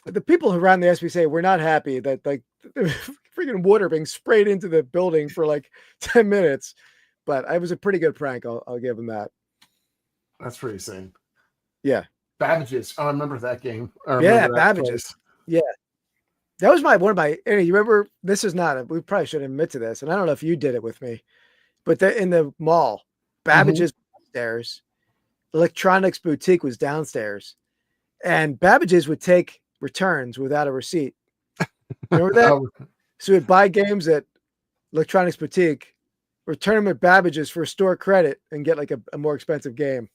The people who ran the SPCA were not happy that like freaking water being sprayed into the building for like 10 minutes, but it was a pretty good prank. I'll give them that. That's pretty sane. Yeah. Babbage's. Oh, I remember that game. Babbage's. Yeah. That was one of my, you remember, this is not, we probably shouldn't admit to this. And I don't know if you did it with me, but in the mall, Babbage's upstairs, Electronics Boutique was downstairs, and Babbage's would take returns without a receipt. Remember that? So we'd buy games at Electronics Boutique, return them at Babbage's for store credit, and get like a more expensive game.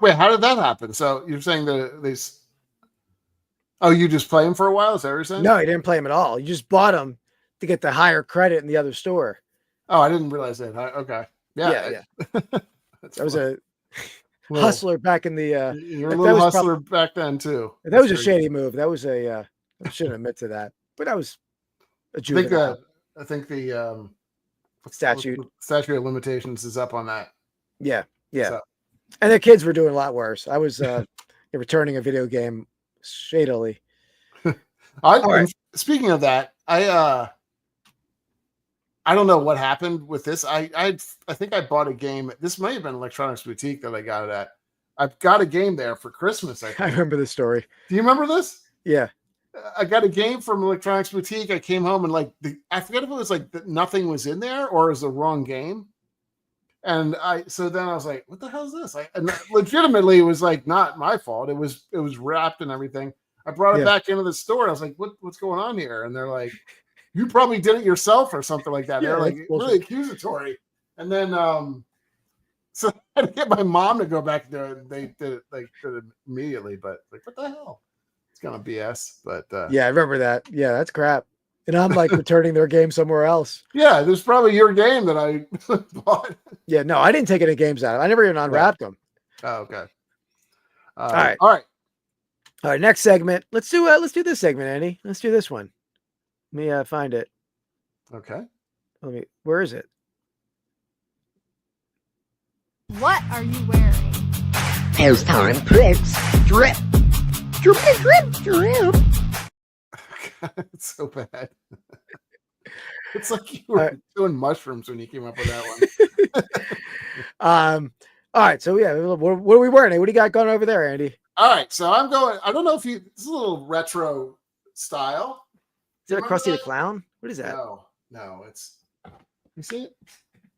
Wait, how did that happen? So you're saying that you just play them for a while? Is that what you're saying? No, you didn't play them at all. You just bought them to get the higher credit in the other store. Oh, I didn't realize that. Okay. Yeah. That was a hustler back in the. You're a little hustler back then too. That was a shady move. That was I shouldn't admit to that, but that was a juvenile. I think the statute of limitations is up on that. Yeah. So. And the kids were doing a lot worse. I was returning a video game shadily. Speaking of that, I don't know what happened with this. I think I bought a game. This might have been Electronics Boutique that I got it at. I've got a game there for Christmas. I remember the story. Do you remember this? Yeah. I got a game from Electronics Boutique. I came home and I forget if it was like nothing was in there or it was the wrong game. And so then I was like, what the hell is this? And legitimately, it was like not my fault. It was wrapped and everything. I brought it back into the store. I was like, what's going on here? And they're like, you probably did it yourself or something like that. They're like really accusatory. And then so I had to get my mom to go back there. They did it immediately, but like, what the hell? It's gonna BS. But yeah, I remember that. Yeah, that's crap. And I'm like returning their game somewhere else. Yeah, there's probably your game that I bought. Yeah, no, I didn't take any games out. I never even unwrapped them. Oh, okay. All right. All right. Next segment. Let's do this segment, Andy. Let's do this one. Let me find it. Okay. Where is it? What are you wearing? Pastime Picks. Drip. Drip, drip, drip. It's so bad. It's like you were doing mushrooms when you came up with that one. All right. So yeah, what are we wearing? What do you got going over there, Andy? All right. So I'm going. I don't know if it's a little retro style. Is it a Krusty the Clown? What is that? No. It's. You see it?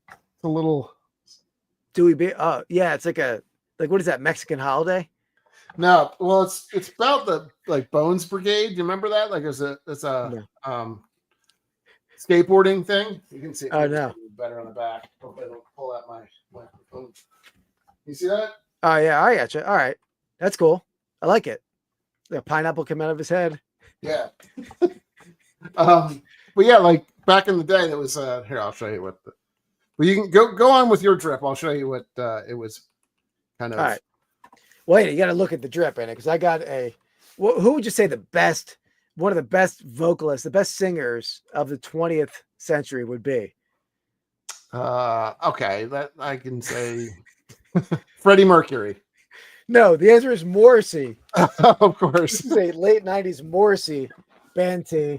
It's a little. Dewey B. Oh yeah, it's like what is that, Mexican holiday? No, well, it's about the Bones Brigade. Do you remember that? Like it's a skateboarding thing. You can see it better on the back. Hope I don't pull out my microphone. You see that? Oh yeah, I got you. All right, that's cool. I like it. The pineapple came out of his head. Yeah. But yeah, like back in the day, there was here. I'll show you what. Well, you can go on with your drip. I'll show you what it was. Kind of. All right. Wait, you got to look at the drip in it because I got who would you say one of the best vocalists, the best singers of the 20th century would be? Okay, that I can say Freddie Mercury. No, the answer is Morrissey. Of course. This is a late 90s Morrissey band tee.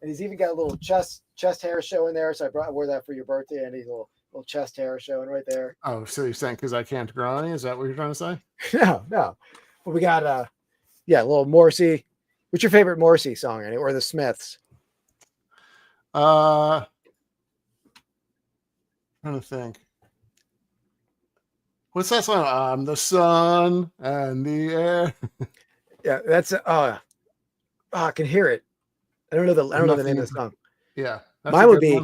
And he's even got a little chest hair showing there. So I wore that for your birthday, and he's a little chest hair showing right there. Oh, so you're saying because I can't grow any? Is that what you're trying to say? No. But we got a little Morrissey. What's your favorite Morrissey song, Andy, or the Smiths? Trying to think. What's that song? I'm the sun and the air. Yeah, that's I can hear it. I don't know the name of the song. Yeah, mine would be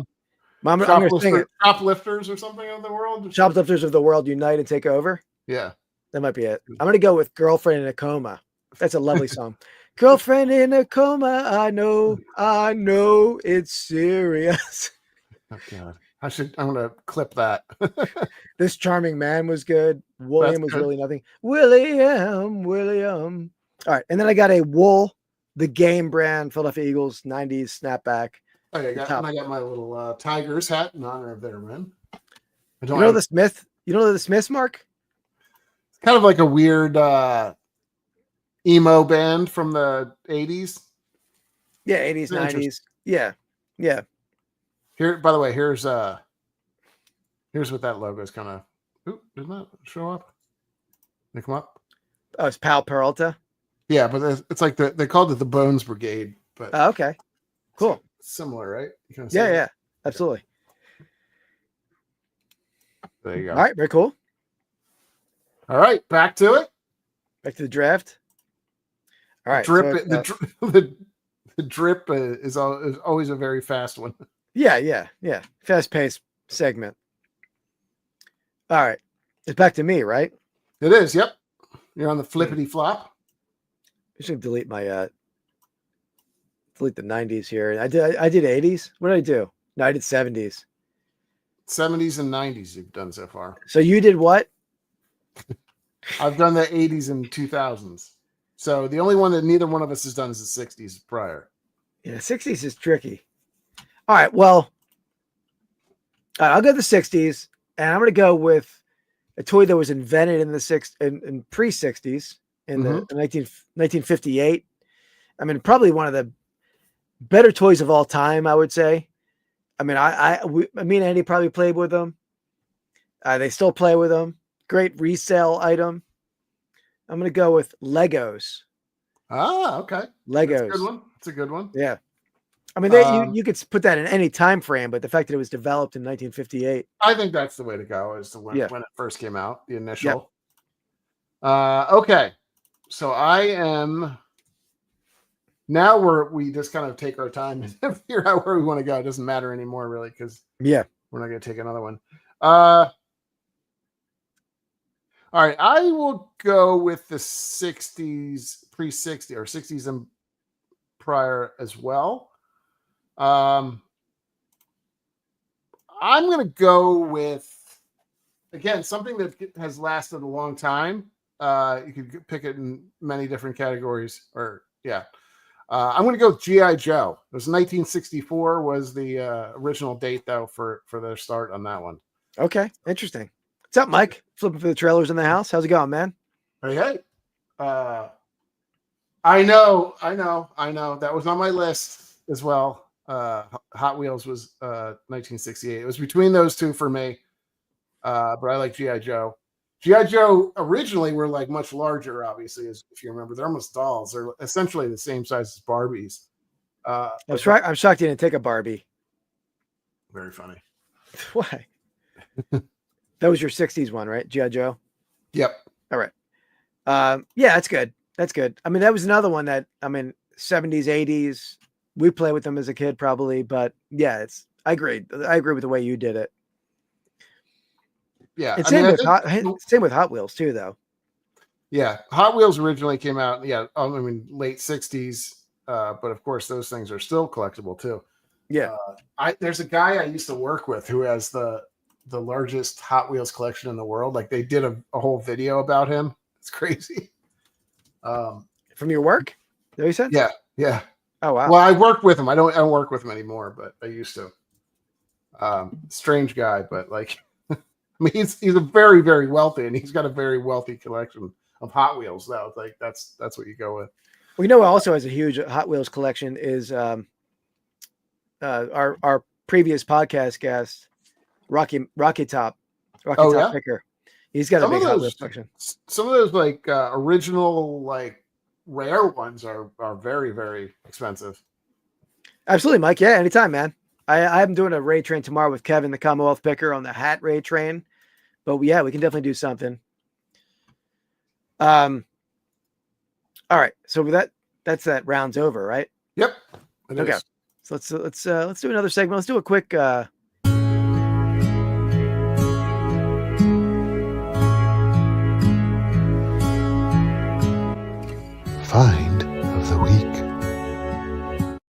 Shoplifters or something of the world. Shoplifters of the World Unite and Take Over. Yeah, that might be it. I'm gonna go with Girlfriend in a Coma. That's a lovely song. Girlfriend in a coma. I know it's serious. Oh God, I'm gonna clip that. This Charming Man was good. William was really nothing. William. All right, and then I got a Wool, the game brand, Philadelphia Eagles 90s snapback. Okay, I got my little Tigers hat in honor of their win. You know the Smiths, Mark? It's kind of like a weird emo band from the 80s. Yeah, 80s, 90s. Yeah. Here, by the way, here's what that logo is kind of. Ooh, didn't that show up? They come up? Oh, it's Pal Peralta. Yeah, but it's like they called it the Bones Brigade. But okay, cool. Similar, right? Yeah, absolutely. There you go. All right, very cool. All right, back to it. Back to the draft. All right, the drip is always a very fast one. Yeah. Fast-paced segment. All right, it's back to me, right? It is. Yep, you're on the flippity flop. I should delete my delete the 90s here. I did 80s. What did I do? No, I did 70s. 70s and 90s you've done so far. So you did what? I've done the 80s and 2000s. So the only one that neither one of us has done is the 60s prior. Yeah, 60s is tricky. All right, well, I'll go the 60s, and I'm going to go with a toy that was invented in the in pre-60s in the 1958. I mean, probably one of the better toys of all time, I would say. I mean, me and Andy probably played with them. They still play with them. Great resale item. I'm going to go with Legos. Ah, okay. Legos. That's a good one. It's a good one. Yeah. I mean, you could put that in any time frame, but the fact that it was developed in 1958. I think that's the way to go, is when it first came out, the initial. Yep. Okay. So I am Now we just kind of take our time and figure out where we want to go. It doesn't matter anymore, really, because we're not going to take another one. All right, I will go with the 60s, pre-60 or 60s and prior as well. I'm going to go with, again, something that has lasted a long time. You could pick it in many different categories. I'm going to go with G.I. Joe. It was 1964 was the original date, though, for their start on that one. Okay, interesting. What's up, Mike? Flipping through the trailers in the house. How's it going, man? Hey. I know. That was on my list as well. Hot Wheels was 1968. It was between those two for me. But I like G.I. Joe. G.I. Joe originally were like much larger, obviously, as if you remember. They're almost dolls. They're essentially the same size as Barbies. I'm shocked you didn't take a Barbie. Very funny. Why? That was your 60s one, right? G.I. Joe? Yep. All right. Yeah, that's good. That's good. I mean, that was another one that, 70s, 80s. We played with them as a kid, probably. But yeah, I agree. I agree with the way you did it. Yeah. And same with Hot Wheels, too, though. Yeah. Hot Wheels originally came out, late 60s. But of course, those things are still collectible, too. Yeah. There's a guy I used to work with who has the largest Hot Wheels collection in the world. Like, they did a whole video about him. It's crazy. From your work? Is that what you said? Yeah. Yeah. Oh, wow. Well, I worked with him. I don't work with him anymore, but I used to. Strange guy, but like, he's a very, very wealthy, and he's got a very wealthy collection of Hot Wheels. Though, like that's what you go with. We know also has a huge Hot Wheels collection is our previous podcast guest, Rocky Top Picker. He's got a big Hot Wheels collection. Some of those like original like rare ones are very, very expensive. Absolutely, Mike. Yeah, anytime, man. I'm doing a raid train tomorrow with Kevin, the Commonwealth Picker, on the hat raid train. But yeah, we can definitely do something. All right. So with that round's over, right? Yep. Okay. So let's do another segment. Let's do a quick Find of the week.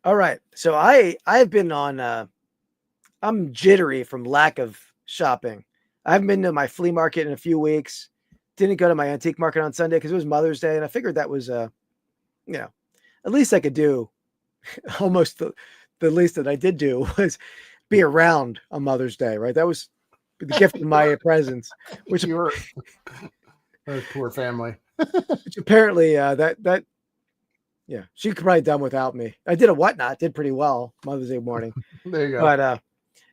All right. So I've been on I'm jittery from lack of shopping. I haven't been to my flea market in a few weeks. Didn't go to my antique market on Sunday because it was Mother's Day, and I figured that was at least I could do. Almost the least that I did do was be around on Mother's Day, right? That was the gift of my presence, which you were poor family. Which apparently she could probably done without me. I did a whatnot, did pretty well Mother's Day morning. There you go.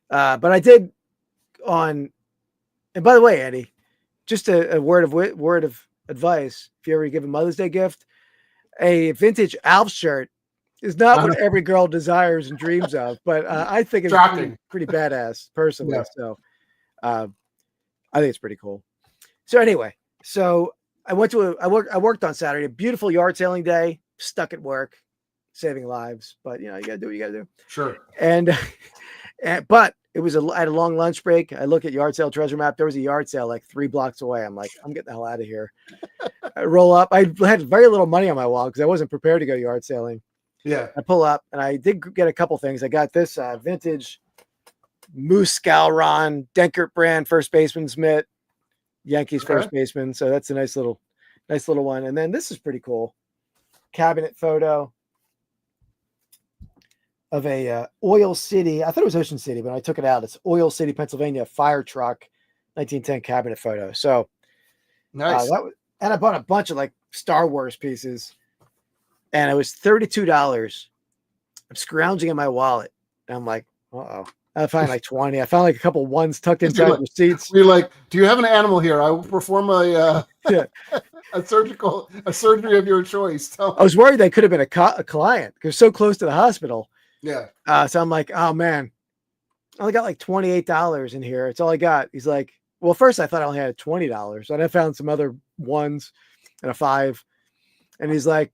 But I did on, and by the way, Eddie, just a word of advice. If you ever give a Mother's Day gift, a vintage Alf shirt is not what every girl desires and dreams of, but I think it's pretty badass personally. Yeah. So I think it's pretty cool. So anyway, I worked on Saturday, a beautiful yard sailing day, stuck at work, saving lives, but you gotta do what you gotta do. Sure. But it was I had a long lunch break. I look at yard sale treasure map. There was a yard sale like 3 blocks away. I'm like, I'm getting the hell out of here. I roll up. I had very little money on my wallet because I wasn't prepared to go yard sailing. Yeah. I pull up and I did get a couple things. I got this vintage Moose Scalron Denkert brand first baseman's mitt, Yankees first baseman. So that's a nice little one. And then this is pretty cool. Cabinet photo of a Oil City. I thought it was Ocean City, but I took it out. It's Oil City, Pennsylvania fire truck, 1910 cabinet photo. So nice. And I bought a bunch of like Star Wars pieces, and it was $32. I'm scrounging in my wallet, and I'm like, uh-oh. I found like 20. I found like a couple ones tucked inside receipts. You're like, do you have an animal here? I will perform a surgery of your choice. I was worried they could have been a client because so close to the hospital. Yeah. So I'm like, oh man, I only got like $28 in here. It's all I got. He's like, well, first I thought I only had $20, and I found some other ones and a $5, and he's like,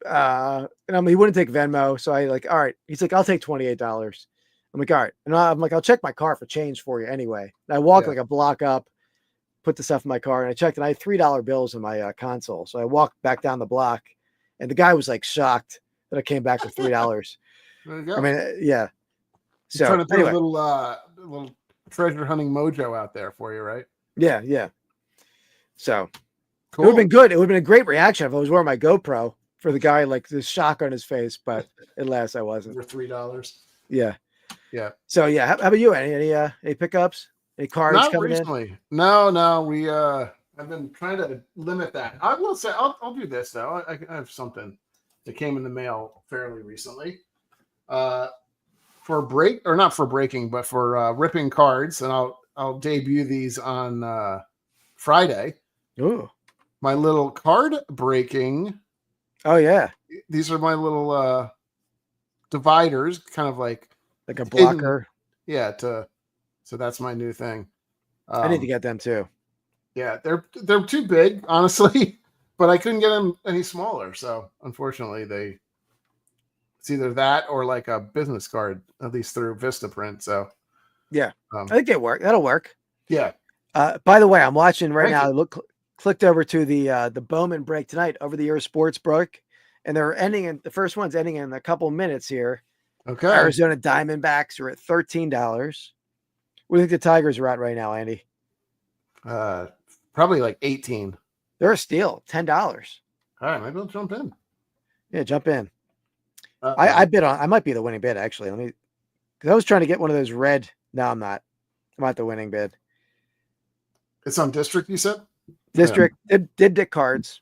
And he wouldn't take Venmo. So I all right. He's like, I'll take $28. I'm like, all right. And I'm like, I'll check my car for change for you anyway. And I walk like a block up, put the stuff in my car, and I checked, and I had $3 bills in my console. So I walked back down the block, and the guy was like shocked that I came back with $3. There you go. I mean, yeah. So trying to put a little treasure hunting mojo out there for you, right? Yeah, yeah. So cool. It would have been good. It would have been a great reaction if I was wearing my GoPro for the guy, like this shock on his face, but alas, I wasn't. For $3. Yeah. Yeah. So yeah, how about you? Any pickups? Any cards Not coming recently. No. We I've been trying to limit that. I will say I'll do this though. I have something that came in the mail fairly recently. For breaking, but for ripping cards, and I'll debut these on Friday. Ooh. My little card breaking. Oh yeah. These are my little dividers, kind of like a blocker. Yeah, so that's my new thing. I need to get them too. Yeah, they're too big, honestly, but I couldn't get them any smaller. So unfortunately, it's either that or like a business card, at least through Vistaprint. So yeah, I think it work. That'll work. Yeah. By the way, I'm watching right now. I clicked over to the Bowman break tonight, over the year sports break, and the first one's ending in a couple minutes here. Okay. Arizona Diamondbacks are at $13. What do you think the Tigers are at right now, Andy? Probably like 18. They're a steal, $10. All right, maybe I'll jump in. Yeah, jump in. I bid on. I might be the winning bid actually. Because I was trying to get one of those red. No, I'm not. I'm not the winning bid. It's on District, you said? District did Dick cards.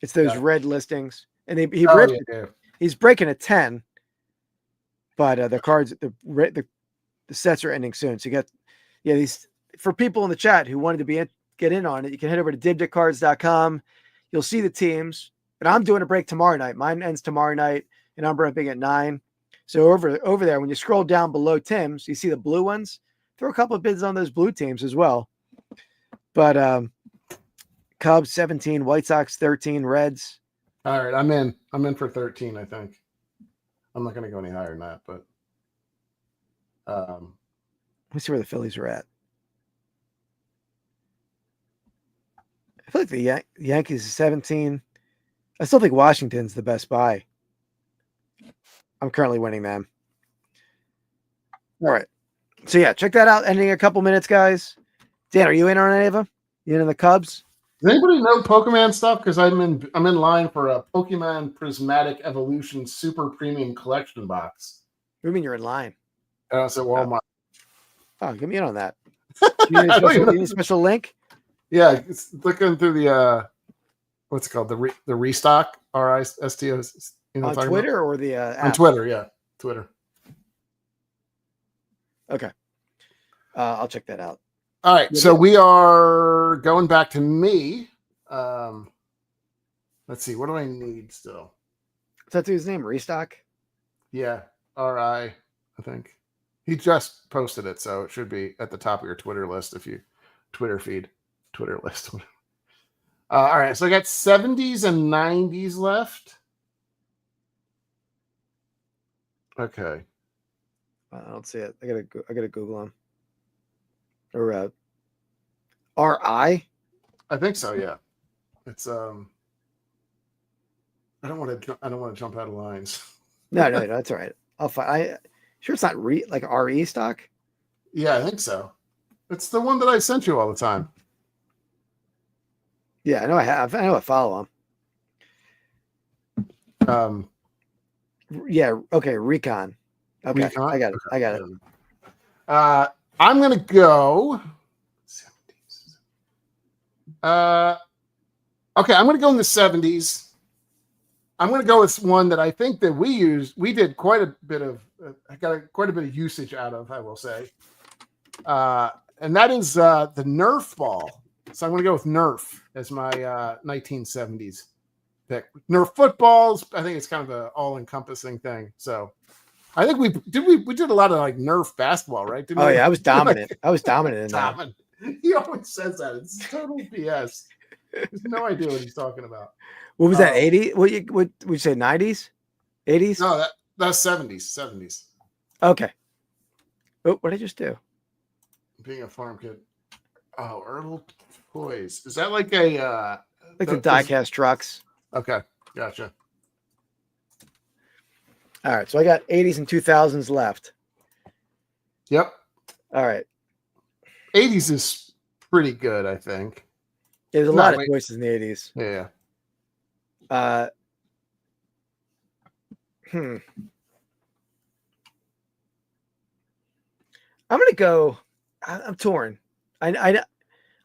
It's those red listings, and he ripped. Yeah. He's breaking a 10, but the cards, the sets are ending soon. So you got these for people in the chat who wanted to get in on it. You can head over to dibdickcards.com. You'll see the teams, and I'm doing a break tomorrow night. Mine ends tomorrow night, and I'm ripping at 9. So over there, when you scroll down below Tim's, you see the blue ones. Throw a couple of bids on those blue teams as well. But Cubs 17, White Sox 13, Reds. All right, I'm in. I'm in for 13, I think. I'm not going to go any higher than that, but let me see where the Phillies are at. I feel like the Yankees is 17. I still think Washington's the best buy. I'm currently winning them. All right. So yeah, check that out. Ending a couple minutes, guys. Dan, are you in on any of them? You in on the Cubs? Does anybody know Pokemon stuff? Because I'm in line for a Pokemon Prismatic Evolution Super Premium Collection box. What do you mean you're in line? It's at Walmart. Oh, get me in on that. You need a special link? Yeah, it's looking through the what's it called? The restock RISTO. On Twitter or the app? On Twitter, yeah, Twitter. Okay, I'll check that out. All right, so we are going back to me. Let's see, what do I need still? Is that his name? Restock? Yeah, RI, I think. He just posted it, so it should be at the top of your Twitter list Twitter list. All right, so I got 70s and 90s left. Okay. I don't see it. I gotta Google them. Or RI? I think so. Yeah. It's I don't want to jump out of lines. No, that's all right. I'll find. Sure, it's not like RE stock. Yeah, I think so. It's the one that I sent you all the time. Yeah, I know I have. I know I follow them. Yeah. Okay. Recon. Okay. Recon? I got it. Okay. I got it. I'm going to go. Okay. I'm going to go in the 70s. I'm going to go with one that I think that we did quite a bit of, I got quite a bit of usage out of, I will say. And that is the Nerf ball. So I'm going to go with Nerf as my 1970s pick. Nerf footballs. I think it's kind of an all-encompassing thing. So I think we did a lot of like Nerf basketball, right? Didn't we? Yeah, I was dominant. I was dominant in that. He always says that. It's total BS. There's no idea what he's talking about. What was that? 80? What would you say? 90s? 80s? No, that's 70s. 70s. Okay. Oh, what did I just do? Being a farm kid. Oh, Herbal Toys. Is that like a like the die-cast trucks? Okay, gotcha. All right, so I got 80s and 2000s left. Yep. All right. 80s is pretty good, I think. There's a lot of choices in the 80s. Yeah. I'm gonna go. I'm torn. I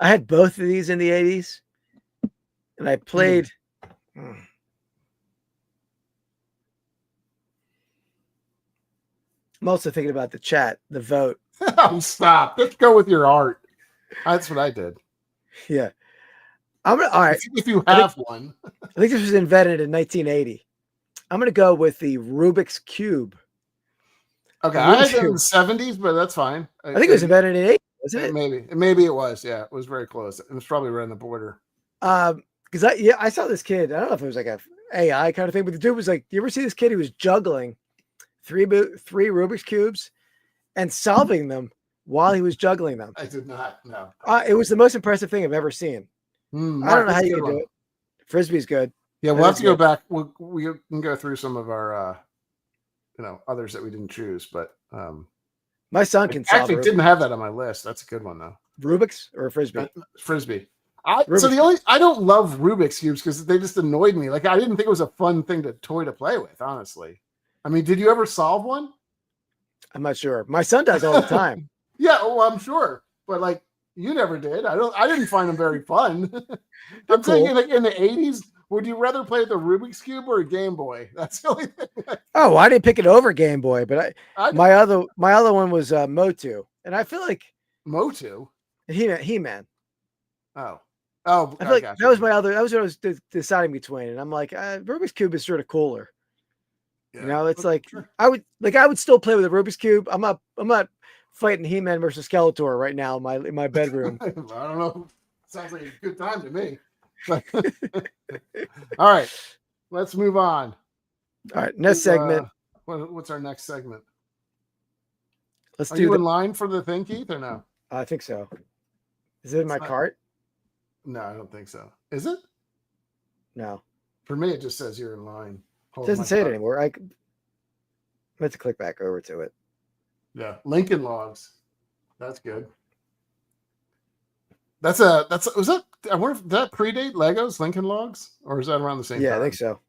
had both of these in the 80s, and I played. I'm also thinking about the chat, the vote. Stop. Let's go with your heart. That's what I did. Yeah. All right. If you have one. I think this was invented in 1980. I'm going to go with the Rubik's Cube. Okay. I had it in the 70s, but that's fine. I think it was invented in 80s, wasn't it? Maybe it was. Yeah. It was very close. It was probably right on the border. Because I saw this kid. I don't know if it was like a AI kind of thing, but the dude was like, you ever see this kid who was juggling three Rubik's Cubes and solving them while he was juggling them? I did not. No. It was the most impressive thing I've ever seen. I don't know how you can do it. Frisbee's good. Yeah, we'll have to go back. We can go through some of our, others that we didn't choose. But my son can solve. Actually, didn't have that on my list. That's a good one though. Rubik's or Frisbee? Frisbee. I don't love Rubik's cubes because they just annoyed me. Like I didn't think it was a fun thing to play with. Honestly, I mean, did you ever solve one? I'm not sure. My son does all the time. Yeah, well, I'm sure, but like you never did. I didn't find them very fun. I'm thinking like in the 80s, would you rather play with a Rubik's Cube or a Game Boy? That's the only thing. Oh, I didn't pick it over Game Boy, but my other one was Motu, and I feel like Motu, He-Man. Oh, I feel like that was my other. That was what I was deciding between, and I'm like, Rubik's Cube is sort of cooler. Yeah, it's like sure. I would still play with a Rubik's Cube. I'm not fighting He-Man versus Skeletor right now in my bedroom. I don't know. Sounds like a good time to me. All right, let's move on. All right, next segment. What's our next segment? Are you in line for the thing, Keith, or no? I think so. Is it in my cart? No, I don't think so. Is it? No. For me, it just says you're in line. It doesn't say it anymore. I meant to click back over to it. Yeah, Lincoln Logs. That's good. Was that? I wonder if that predate Legos Lincoln Logs, or is that around the same time? Yeah, I think so.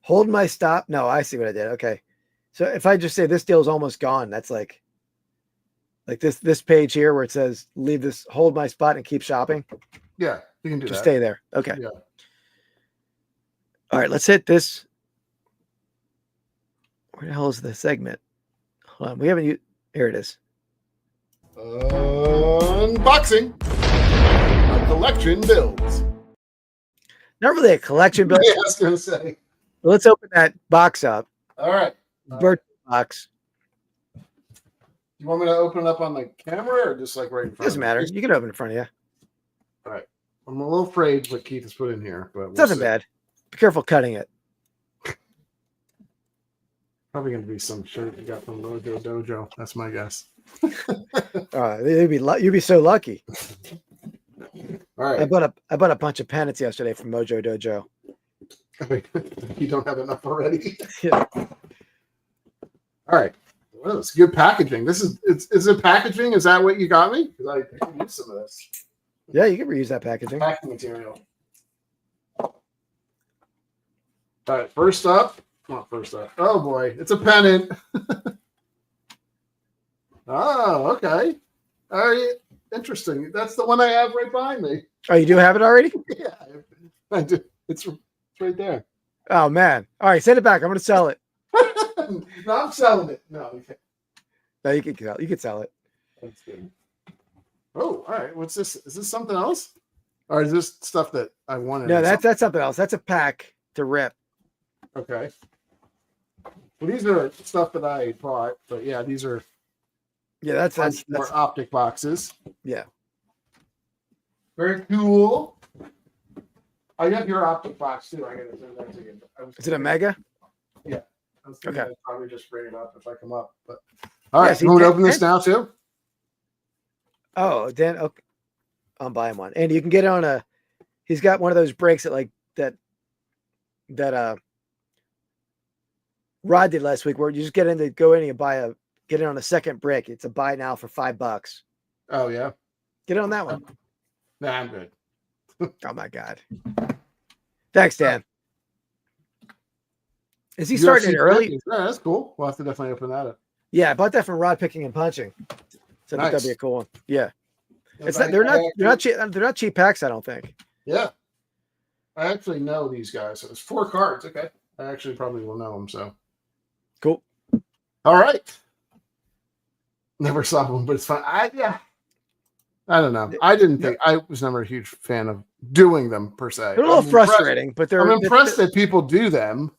Hold my stop. No, I see what I did. Okay, so if I just say this deal is almost gone, that's like this page here where it says leave this, hold my spot, and keep shopping. Yeah, you can do just that. Stay there. Okay. Yeah. All right, let's hit this. Where the hell is the segment? Hold on, we haven't used. Here it is. Unboxing. A collection builds. Not really a collection build. Yeah, I was gonna say. Well, let's open that box up. All right. Birthday box. You want me to open it up on the camera or just like right in front? Doesn't matter. You can open it in front of you. All right. I'm a little afraid what Keith has put in here, but it's nothing bad. Be careful cutting it. Probably going to be some shirt you got from Mojo Dojo. That's my guess. You'd be so lucky. All right. I bought a bunch of pennants yesterday from Mojo Dojo. You don't have enough already. Yeah. All right. Well, it's good packaging. Is it packaging? Is that what you got me? Because I can use some of this. Yeah, you can reuse that packaging. Packing material. All right. First up. Oh boy, it's a pennant. Oh, okay. All right. Interesting. That's the one I have right behind me. Oh, you do have it already? Yeah, I do. It's right there. Oh man. All right, send it back. I'm gonna sell it. No, I'm selling it. No, you can't. No, you can sell it. That's good. Oh, all right. What's this? Is this something else? Or is this stuff that I wanted? No, that's something else. That's a pack to rip. Okay. Well, these are stuff that I bought, but yeah, these are. Yeah, that's more optic boxes. Yeah. Very cool. I got your optic box too. I got to send that to you. Is it a mega? Yeah. I was thinking Okay. I'd probably just bring it up if I come up. But all right, see, you want to open this now too? Oh, Dan. Okay. I'm buying one. And you can get it on a, he's got one of those breaks that Rod did last week where you just go in and get it on a second brick. It's a buy now for $5. Oh yeah. Get it on that one. Nah, I'm good. Oh my God. Thanks, Dan. Is he starting it early? Yeah, that's cool. We'll have to definitely open that up. Yeah, I bought that from Rod Picking and Punching. So I think that'd be a cool one. Yeah. They're not cheap packs, I don't think. Yeah. I actually know these guys. So it's 4 cards. Okay. I actually probably will know them. So cool. All right. Never saw one, but it's fun. I don't know. I didn't think I was never a huge fan of doing them per se. They're a little frustrating, but I'm impressed that people do them.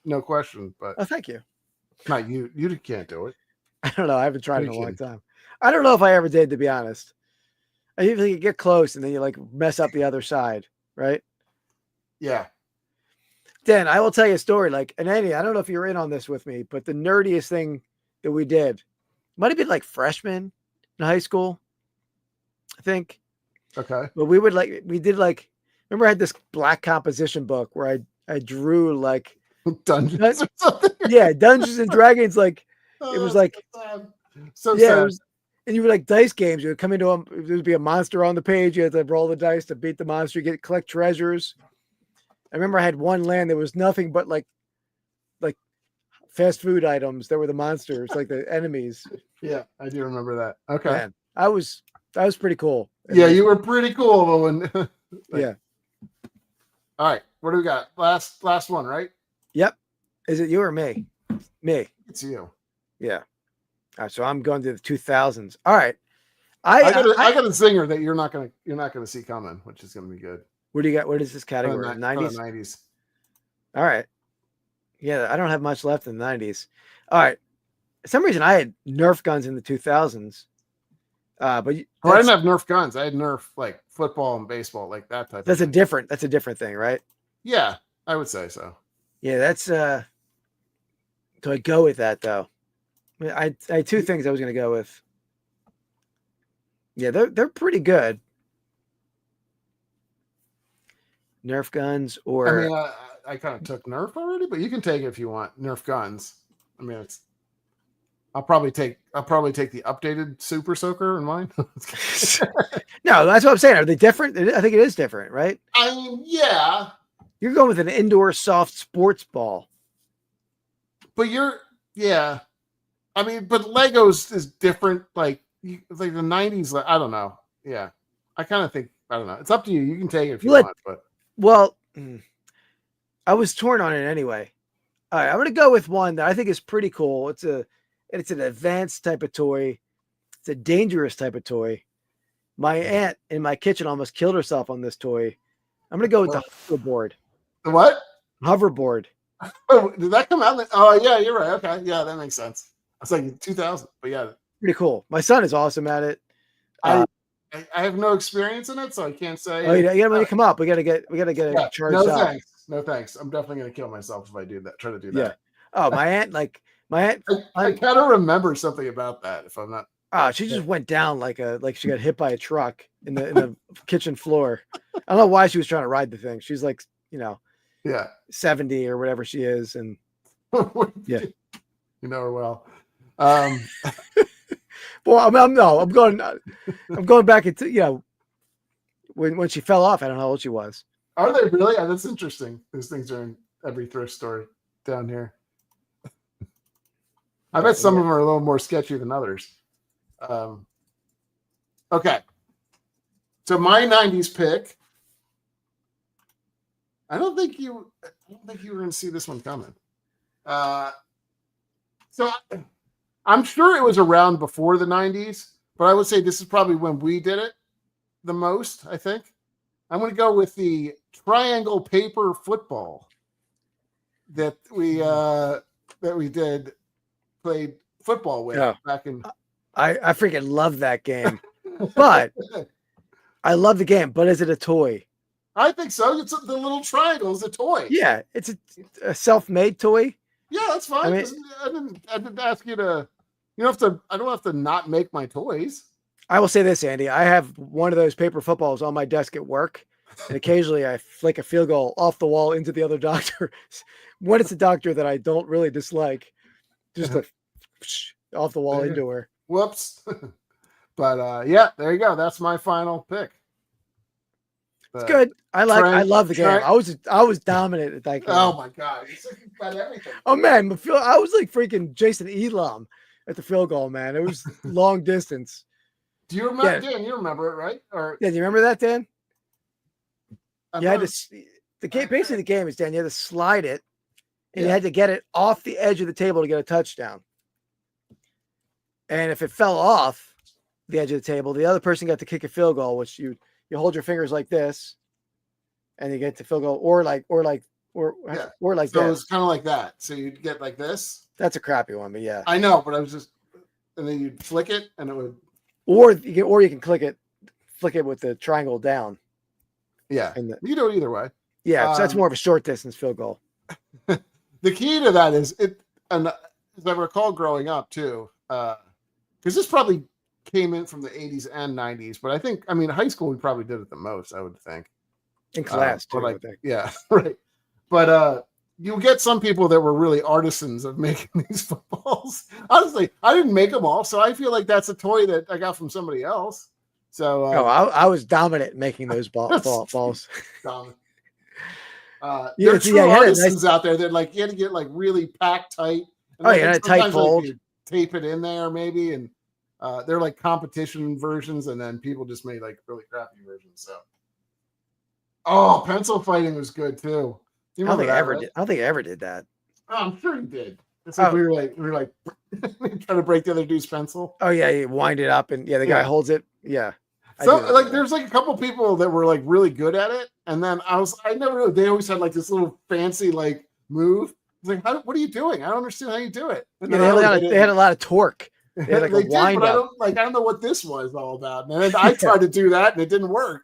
No question. But thank you. Not you. You can't do it. I don't know. I haven't tried in a long time. I don't know if I ever did, to be honest. I usually get close and then you like mess up the other side, right? Yeah. Dan, I will tell you a story. Like, and Andy, I don't know if you're in on this with me, but the nerdiest thing that we did might have been like freshmen in high school, I think. Okay. But remember I had this black composition book where I drew like Dungeons or something. Yeah, Dungeons and Dragons. Like it was like so sad. And you were like dice games. You would come into them. There would be a monster on the page. You had to roll the dice to beat the monster. You collect treasures. I remember I had one land that was nothing but like fast food items that were the monsters, like the enemies. Yeah, I do remember that. Okay. Man, that was pretty cool. Yeah, you were pretty cool when yeah. All right. What do we got? Last one, right? Yep. Is it you or me? Me. It's you. Yeah. All right, so I'm going to the 2000s. All right. I got a zinger that you're not gonna see coming, which is gonna be good. What do you got? What is this category? 90s? 90s. All right. Yeah, I don't have much left in the 90s. All right. For some reason I had Nerf guns in the 2000s. But I didn't have Nerf guns. I had Nerf like football and baseball, like that type. That's a different thing, right? Yeah, I would say so. Yeah, that's do I go with that though? I had 2 things I was going to go with. Yeah, they're pretty good. Nerf guns or I mean, I kind of took Nerf already, but you can take it if you want Nerf guns. I mean, I'll probably take the updated Super Soaker in mine. No, that's what I'm saying. Are they different? I think it is different, right? I mean, yeah. You're going with an indoor soft sports ball. But yeah. I mean, but Legos is different. Like the 90s. I don't know. Yeah. I kind of think, I don't know. It's up to you. You can take it if you want, but. Well, I was torn on it anyway. All right. I'm going to go with one that I think is pretty cool. It's an advanced type of toy. It's a dangerous type of toy. My aunt in my kitchen almost killed herself on this toy. I'm going to go with the hoverboard. The what? Hoverboard. Oh, did that come out? Oh, yeah, you're right. Okay. Yeah, that makes sense. I was like 2000, but yeah. Pretty cool. My son is awesome at it. I have no experience in it, so I can't say. Oh, you gotta come up. We gotta get it charged up. Thanks. No thanks. I'm definitely gonna kill myself if I do that. Try to do that. Yeah. Oh, my aunt. I kind of remember something about that. If I'm not. Oh, she just went down like she got hit by a truck in the kitchen floor. I don't know why she was trying to ride the thing. She's like, 70 or whatever she is, and yeah, you know her well. Well, I'm going back into when she fell off. I don't know how old she was. Are they really? Yeah, that's interesting. Those things are in every thrift store down here. I bet some of them are a little more sketchy than others. Okay. So my 90s pick. I don't think you were going to see this one coming. So I'm sure it was around before the 90s, but I would say this is probably when we did it the most, I think. I'm going to go with the triangle paper football that we played football with back in. I freaking love that game, but I love the game. But is it a toy? I think so. It's the little triangle is a toy. Yeah, it's a self-made toy. Yeah, that's fine. I didn't ask you to. You don't have to. I don't have to not make my toys. I will say this, Andy. I have one of those paper footballs on my desk at work, and occasionally I flick a field goal off the wall into the other doctor. When it's a doctor that I don't really dislike, just off the wall into her. Whoops. But yeah, there you go. That's my final pick. It's good. I love the game. I was dominant at that game. Oh my god, he's thinking about everything. Oh man, I was like freaking Jason Elam at the field goal, man. It was long distance. Do you remember, Dan? You remember it, right? Or yeah, do you remember that, Dan? You had to. Basically the game is, Dan, you had to slide it, and you had to get it off the edge of the table to get a touchdown. And if it fell off the edge of the table, the other person got to kick a field goal, which you hold your fingers like this, and you get the field goal, or like so this. It's kind of like that. So you'd get like this. That's a crappy one, but yeah. I know, but I was just, and then you'd flick it, and it would. Or you can flick it with the triangle down. Yeah, you do it either way. Yeah, so that's more of a short distance field goal. The key to that is and as I recall growing up too, because this probably came in from the 80s and 90s, but I mean, high school we probably did it the most, I would think. In class, too, I think. Yeah, right. But you get some people that were really artisans of making these footballs. Honestly, I didn't make them all, so I feel like that's a toy that I got from somebody else. So I was dominant making those balls. Dominant. There are true artisans out there that like you had to get like really packed tight. And a tight fold. Like, tape it in there maybe, and they're like competition versions, and then people just made like really crappy versions. So, pencil fighting was good too. I don't think I ever did that. Oh, I'm sure you did. It's like we were like trying to break the other dude's pencil. Oh yeah, you wind it up, and the guy holds it. Yeah. So like, there's like a couple people that were like really good at it, and then I never really. They always had like this little fancy like move. It's like, what are you doing? I don't understand how you do it. Yeah, they had a lot of torque. They had like a wind up. I don't know what this was all about. And I tried to do that, and it didn't work.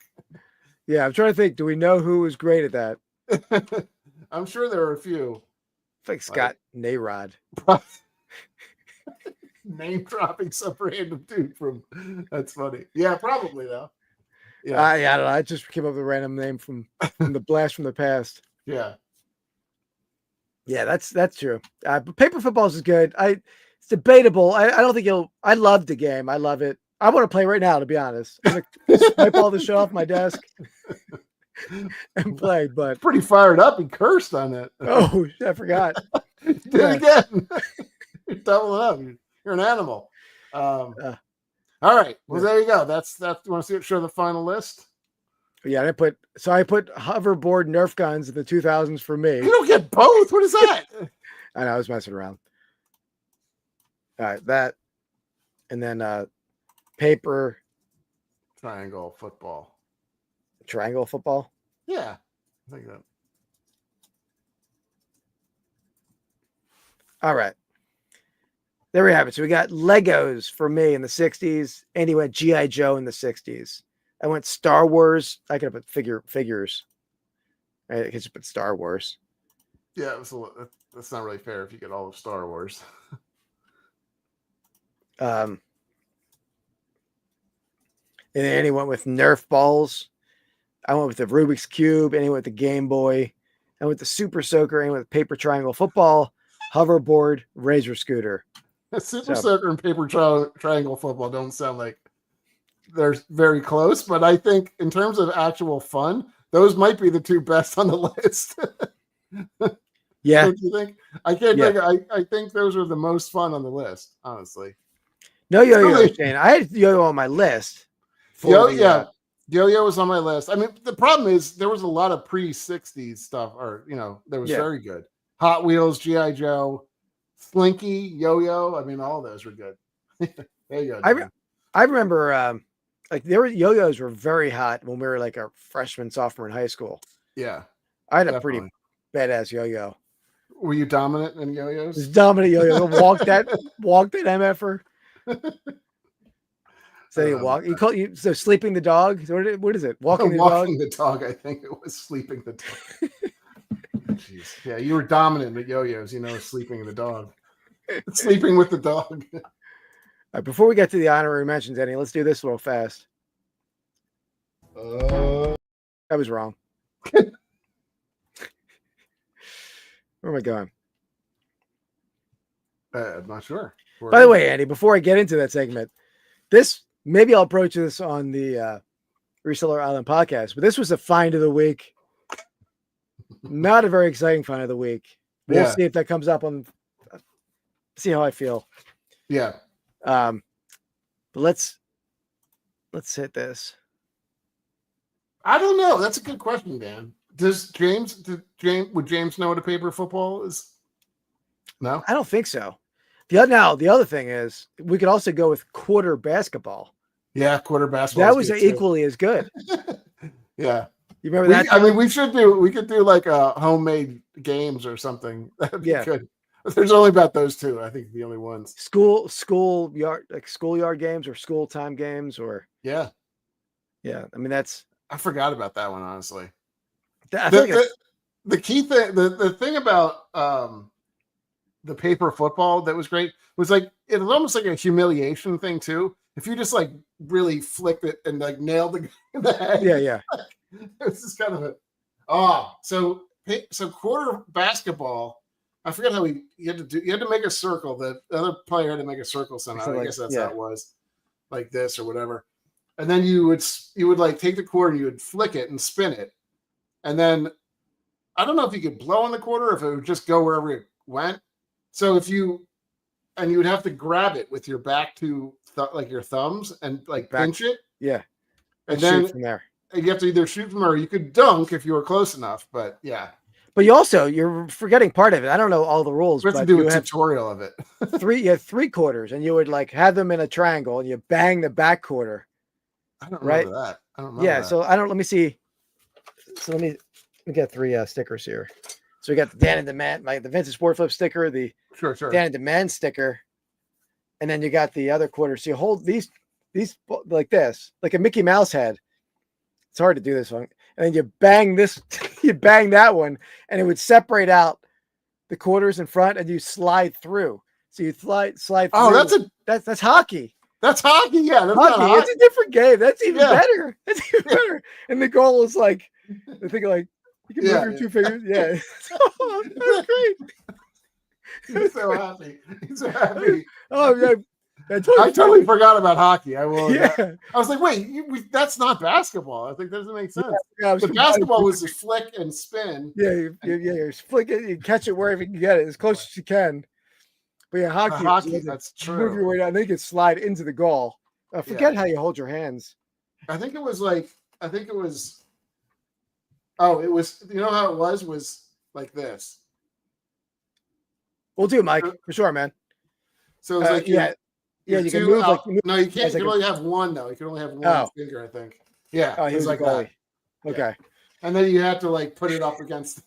Yeah, I'm trying to think. Do we know who was great at that? I'm sure there are a few. It's like Scott Nayrod. Name dropping some random dude from. That's funny. Yeah, probably though. Yeah, I don't know. I just came up with a random name from the blast from the past. Yeah. Yeah, that's true. But paper footballs is good. It's debatable. I don't think I love the game. I love it. I want to play right now, to be honest. I'm gonna wipe all the shit off my desk and play. But pretty fired up. He cursed on it. Oh, I forgot. Did it again. You're doubling up. You're an animal. All right. Well, there you go. That's. You want to show the final list? Yeah, I put hoverboard Nerf guns in the 2000s for me. You don't get both. What is that? I know, I was messing around. All right, that, and then paper triangle football. Triangle football? Yeah, I think that. All right. There we have it. So we got Legos for me in the 60s. Andy went G.I. Joe in the 60s. I went Star Wars. I could have put figures. I could just put Star Wars. Yeah, that's not really fair if you get all of Star Wars. And then Andy went with Nerf balls. I went with the Rubik's Cube. Andy went with the Game Boy. I went with the Super Soaker. Andy went with paper triangle football, hoverboard, razor scooter. Super Soaker and paper triangle football don't sound like they're very close, but I think in terms of actual fun, those might be the two best on the list. Yeah. Don't you think? I can't think. I think those are the most fun on the list, honestly. No yo-yo, Shane. I had yo-yo on my list. Yo-yo was on my list. I mean, the problem is there was a lot of pre-60s stuff, or that was very good. Hot Wheels, G.I. Joe, Slinky, Yo-Yo. I mean, all of those were good. There you go. I remember yo-yos were very hot when we were like a freshman, sophomore in high school. Yeah. I had a pretty badass yo-yo. Were you dominant in yo-yos? Dominant yo-yo. Walk that MFer. So you walk. You call you so sleeping the dog. What is it? Walking the dog. Walking the dog. I think it was sleeping the dog. Jeez. Yeah, you were dominant at yo-yos. Sleeping the dog. Sleeping with the dog. All right, before we get to the honorary mentions, Eddie, let's do this real fast. I was wrong. Where am I going? I'm not sure. By the way, Andy, before I get into that segment, maybe I'll approach this on the Reseller Island podcast, but this was a find of the week. Not a very exciting find of the week. We'll see if that comes up on. See how I feel. Yeah. But let's hit this. I don't know. That's a good question, Dan. Would James know what a paper football is? No, I don't think so. The other thing is we could also go with quarter basketball. Yeah, quarter basketball. That was equally as good. Yeah. You remember that? I mean, we could do like a homemade games or something. That'd be good. There's only about those two, I think, the only ones. Schoolyard games or school time games or yeah. I mean, I forgot about that one, honestly. The key thing, the thing about the paper football that was great was like it was almost like a humiliation thing too. If you just like really flicked it and like nailed the head, yeah. It's just kind of so quarter basketball. I forget how you had to make a circle. The other player had to make a circle somehow. I guess that's how it was, like this or whatever. And then you would like take the quarter, you would flick it and spin it, and then I don't know if you could blow on the quarter or if it would just go wherever it went. So you would have to grab it with your back to like your thumbs and like pinch it. Yeah. And then shoot from there. You have to either shoot from there or you could dunk if you were close enough. But yeah. But you're forgetting part of it. I don't know all the rules. We have to do a tutorial of it. You have 3 quarters and you would like have them in a triangle and you bang the back quarter. I don't remember that. I don't remember that. So let me see. So let me get 3 stickers here. So we got the Dan and the Man, the Vintage Sport Flip sticker, the sure. Dan and the Man sticker, and then you got the other quarter. So you hold these like this, like a Mickey Mouse head. It's hard to do this one. And then you bang this, you bang that one, and it would separate out the quarters in front, and you slide through. So you slide through. Oh, that's hockey. That's hockey, yeah. That's hockey. It's a different game. That's even better. That's even better. And the goal is like, I think like you can move your 2 fingers. Yeah. That's great. He's so happy. He's so happy. Oh yeah. I totally forgot about hockey. I will. Yeah. I was like, wait, that's not basketball. I think that doesn't make sense. Yeah, but basketball was just flick and spin. Yeah, you flick it, you catch it wherever you can get it, as close as you can. But yeah, hockey, that's true. Move your way down. Then you can slide into the goal. Forget how you hold your hands. I think it was. Oh, it was. You know how it was like this. We'll do, Mike, for sure, man. So it's like you can move out. No, you can't. You can only have one though. You can only have one finger, I think. Yeah. Oh, he's like that. Okay. Yeah. And then you have to like put it up against.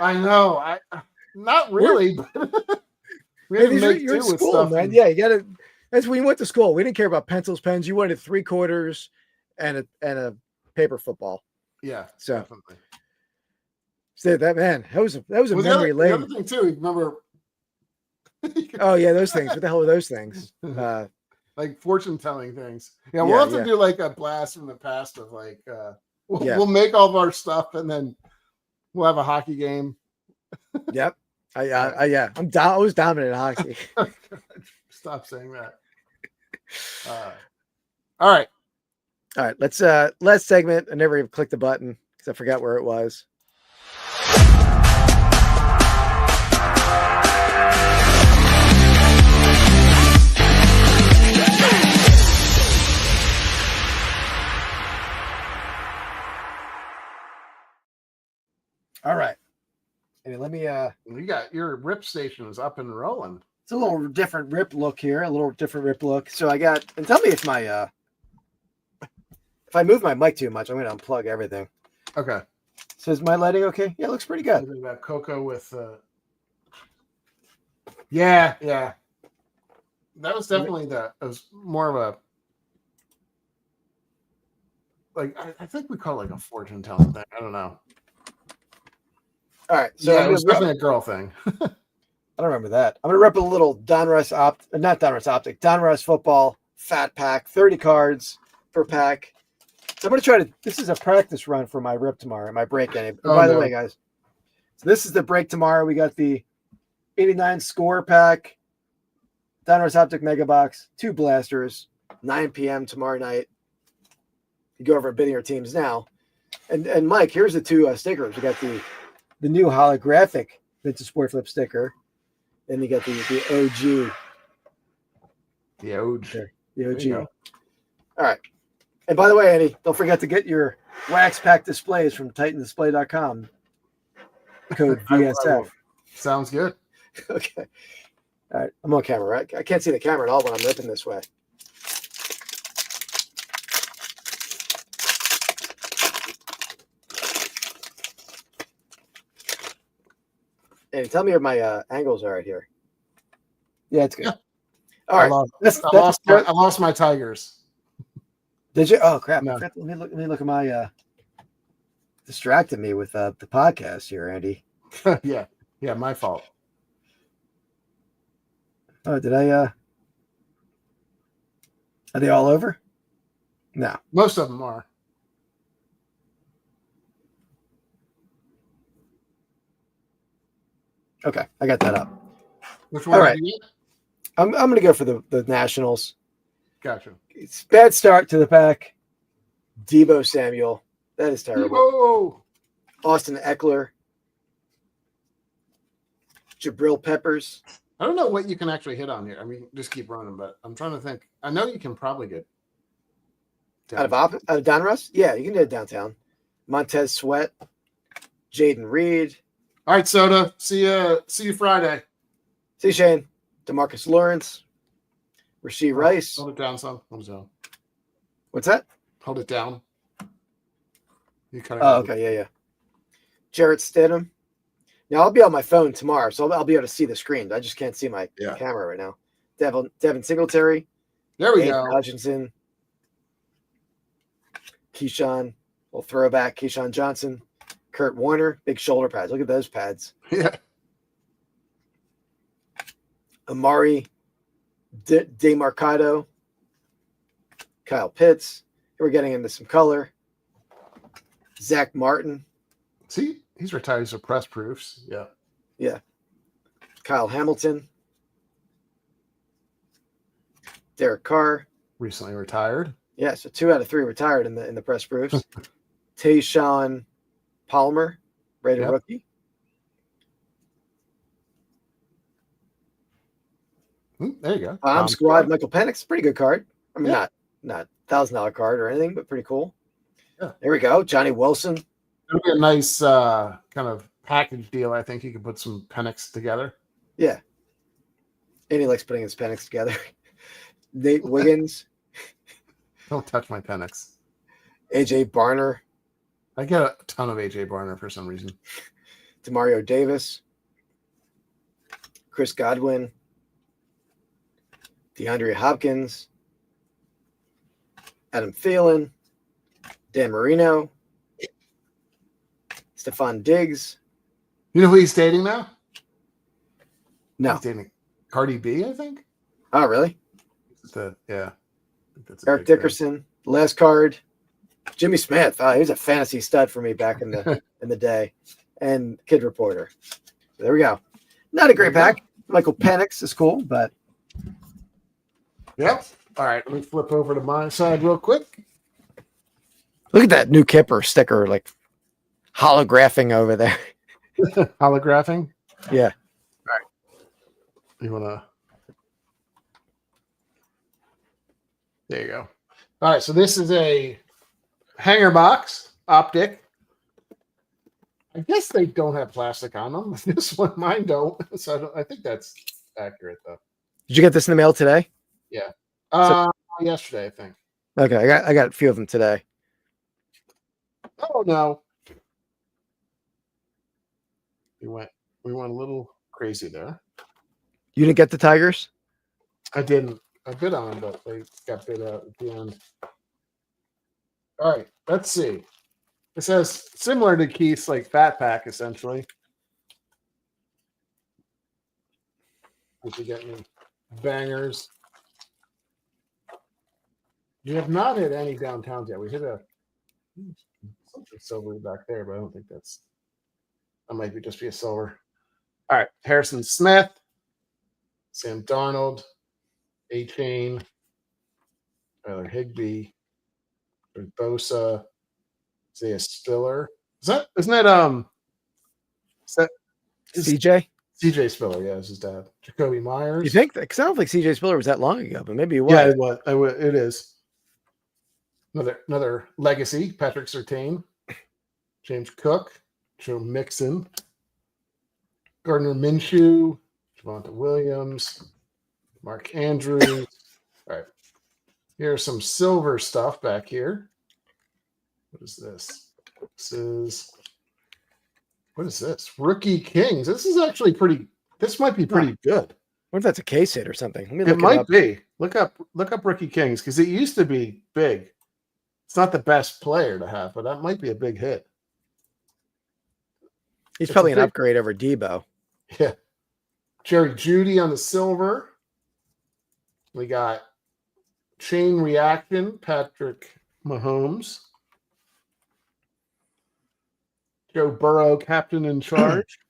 I know. Not really. We had to make you're in do with school, stuff. Man. Yeah, you got to. That's when you went to school. We didn't care about pencils, pens. You wanted 3 quarters and a paper football. Yeah. So. Definitely. So that was a memory lane. The other thing too. Remember. Oh yeah, those things. What the hell are those things? Like fortune telling things. Yeah, we'll have to do like a blast from the past of like we'll make all of our stuff and then we'll have a hockey game. Yep. I was dominant in hockey. Stop saying that. All right. Let's last segment. I never even clicked the button because I forgot where it was. All right. Hey, let me you got your rip station is up and rolling. It's a little different rip look here, So I got, and tell me if my if I move my mic too much, I'm gonna unplug everything. Okay. So is my lighting okay? Yeah, it looks pretty good. We got Coco with Yeah. That was definitely it was more of a, like, I think we call it like a fortune telling thing. I don't know. All right. So yeah, it was definitely a girl thing. I don't remember that. I'm going to rep a little Donruss football fat pack, 30 cards per pack. So I'm going to try to, this is a practice run for my rip tomorrow, my break. By the way, guys, so this is the break tomorrow. We got the 89 score pack, Donruss Optic Mega Box, 2 blasters, 9 p.m. tomorrow night. You go over bidding our teams now. And Mike, here's the 2 stickers. We got the new holographic Vintage Sport Flip sticker. Then you got the OG. The OG. The OG. All right. And by the way, Andy, don't forget to get your wax pack displays from TitanDisplay.com. Code VSF. Sounds good. Okay. All right. I'm on camera, right? I can't see the camera at all when I'm ripping this way. Hey, tell me where my angles are right here. Yeah, it's good. Yeah. All right. I lost my Tigers. Did you? Oh crap! No. Let me look at my. Distracted me with the podcast here, Andy. yeah, my fault. Oh, did I? Are they all over? No, most of them are. Okay, I got that up. Which one? All right. I'm going to go for the Nationals. Gotcha. It's bad start to the pack. Deebo Samuel. That is terrible. Deebo! Austin Eckler. Jabril Peppers. I don't know what you can actually hit on here. I mean, just keep running, but I'm trying to think. I know you can probably get out of Donruss? Yeah, you can do it downtown. Montez Sweat. Jaden Reed. All right, Soda. See you Friday. See you, Shane. DeMarcus Lawrence. Rasheed Rice. Hold it down, son. Hold it down. What's that? Hold it down. Okay. Yeah. Jarrett Stidham. Now, I'll be on my phone tomorrow, so I'll be able to see the screen. I just can't see my camera right now. Devin Singletary. There we go. Hutchinson. Keyshawn. Well, throwback. Keyshawn Johnson. Kurt Warner. Big shoulder pads. Look at those pads. Yeah. Amari DeMarcado. Kyle Pitts. We're getting into some color. Zach Martin. See, he's retired. He's press proofs. Yeah. Yeah. Kyle Hamilton. Derek Carr. Recently retired. Yeah, so 2 out of 3 retired in the press proofs. Tayshawn Palmer, rated rookie. There you go. Bomb Squad, Michael Penix, pretty good card. I mean, not $1,000 card or anything, but pretty cool. Yeah. There we go. Johnny Wilson. It'll be a nice kind of package deal. I think you can put some Pennants together. Yeah. And he likes putting his Pennants together. Nate Wiggins. Don't touch my Pennants. AJ Barner. I get a ton of AJ Barner for some reason. Demario Davis. Chris Godwin. DeAndre Hopkins. Adam Thielen. Dan Marino. Stephon Diggs. You know who he's dating now? No. He's dating Cardi B, I think. Oh, really? Eric Dickerson. Last card. Jimmy Smith. He was a fantasy stud for me back in the day. And Kid Reporter. So there we go. Not a great pack. Michael Penix is cool, but. Yep. All right. Let me flip over to my side real quick. Look at that new Kipper sticker, like holographing over there. Holographing? Yeah. All right. You want to. There you go. All right. So this is a hanger box optic. I guess they don't have plastic on them. This one, mine don't. So I think that's accurate, though. Did you get this in the mail today? Yeah. Yesterday, I think. Okay, I got a few of them today. Oh no. We went a little crazy there. You didn't get the Tigers? I didn't. I bid on them, but they got bid out at the end. All right, let's see. It says similar to Keith's like fat pack, essentially. If you get any bangers. We have not hit any downtowns yet. We hit something silver back there, but I don't think that might be just be a silver. All right, Harrison Smith, Sam Darnold, A-Chain, Tyler Higbee, Bosa, Isaiah Spiller. Isn't that CJ? CJ Spiller, yeah, is his dad. Jacoby Myers. You think that? Because I don't think CJ Spiller was that long ago, but maybe it was. Yeah, it was. It is. Another legacy, Patrick Surtain, James Cook, Joe Mixon, Gardner Minshew, Javonte Williams, Mark Andrews. All right. Here's some silver stuff back here. What is this? What is this? Rookie Kings. This is actually this might be pretty good. What if that's a case hit or something? Let me look It might be. Look up Rookie Kings because it used to be big. It's not the best player to have, but that might be a big hit. He's probably an upgrade over Debo. Yeah. Jerry Jeudy on the silver. We got Chain Reaction, Patrick Mahomes. Joe Burrow, captain in charge.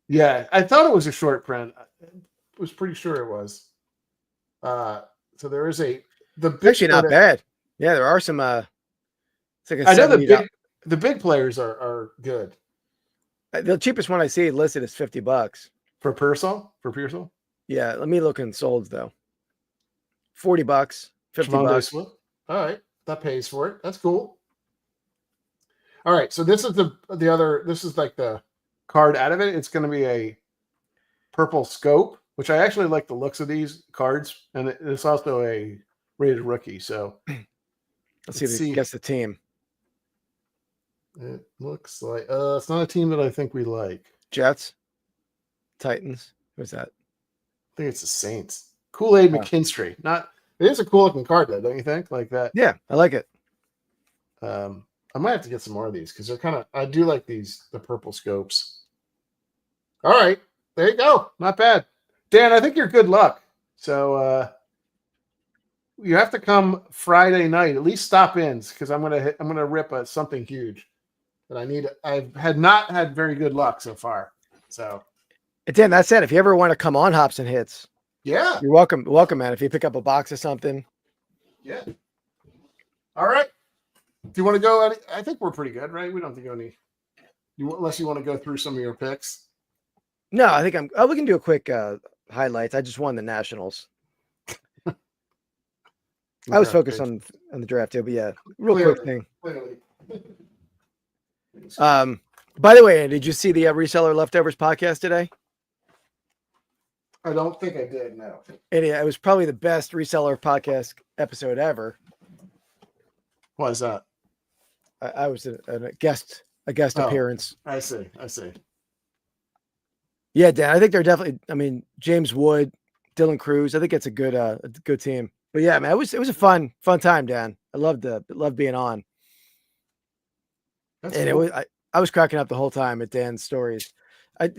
Yeah, I thought it was a short print. I was pretty sure it was. So there is actually not bad. Yeah, there are some. It's like I know the big players are good. The cheapest one I see listed is $50 for Purcell. For Pearsall. Yeah, let me look in solds though. $40, $50. All right, that pays for it. That's cool. All right, so this is the other. This is like the card out of it. It's going to be a purple scope, which I actually like the looks of these cards, and it's also a rated rookie. So let's see. Guess the team. It looks like it's not a team that I think we like. Jets, Titans. Who's that? I think it's the Saints. Kool-Aid McKinstry. It is a cool looking card though, don't you think? Like that. Yeah, I like it. I might have to get some more of these because I do like the purple scopes. All right, there you go. Not bad. Dan, I think you're good luck. So you have to come Friday night. At least stop in because I'm gonna rip something huge. But I had not had very good luck so far. So Dan, that said, if you ever want to come on Hops and Hits, yeah, you're welcome, man. If you pick up a box of something. Yeah. All right. Do you want to go? I think we're pretty good, right? We don't have to go unless you want to go through some of your picks. No, I think we can do a quick highlights. I just won the Nationals. I was focused on the draft too, but yeah, quick thing. Clearly. By the way, did you see the Reseller Leftovers podcast today? I don't think I did. No. And it was probably the best Reseller podcast episode ever. Why is that? I was a guest appearance. I see. Yeah, Dan, I think they're definitely. I mean, James Wood, Dylan Cruz. I think it's a good team. But yeah, man, it was a fun time, Dan. I loved being on. That's and cool. I was cracking up the whole time at Dan's stories. I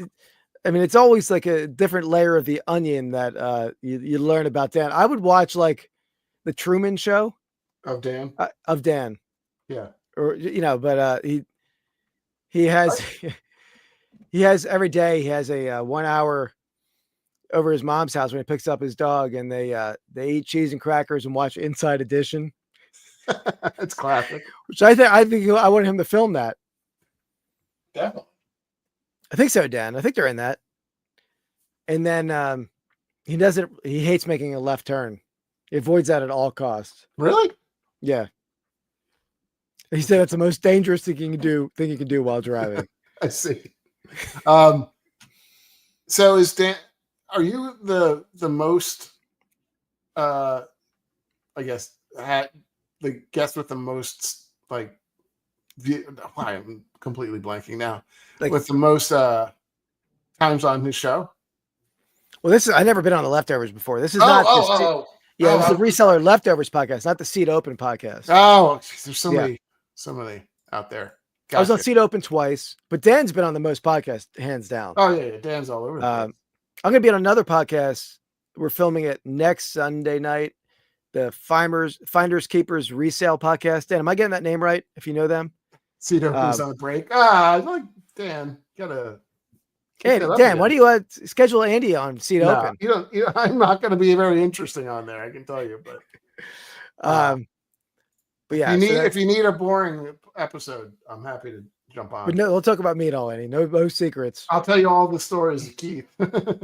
mean, it's always like a different layer of the onion that you learn about Dan. I would watch like the Truman Show of Dan. Yeah. Or but he has every day he has a 1 hour over his mom's house when he picks up his dog, and they eat cheese and crackers and watch Inside Edition. It's classic. Which I think I want him to film that. Definitely. I think so, Dan. I think they're in that. And then he hates making a left turn. He avoids that at all costs. Really? Yeah. He said it's the most dangerous thing you can do while driving. I see. So is Dan, are you the most I guess the guest with the most like I'm completely blanking now. Like, with the most times on his show? Well, I never been on the Leftovers before. This is not. Yeah, it was the Reseller Leftovers podcast, not the Seat Open podcast. Oh, there's so many out there. Gotcha. I was on Seat Open twice, but Dan's been on the most podcasts, hands down. Oh yeah, Dan's all over. I'm going to be on another podcast. We're filming it next Sunday night. The Finders Keepers Resale Podcast. Dan, am I getting that name right? If you know them, Seat Open's on a break. Like Dan, gotta. Hey, Dan, why do you schedule Andy on Seat Open? You don't. I'm not going to be very interesting on there. I can tell you, but yeah, if you need a boring episode, I'm happy to jump on. But no, we'll talk about me at all, Andy. No secrets. I'll tell you all the stories of Keith. But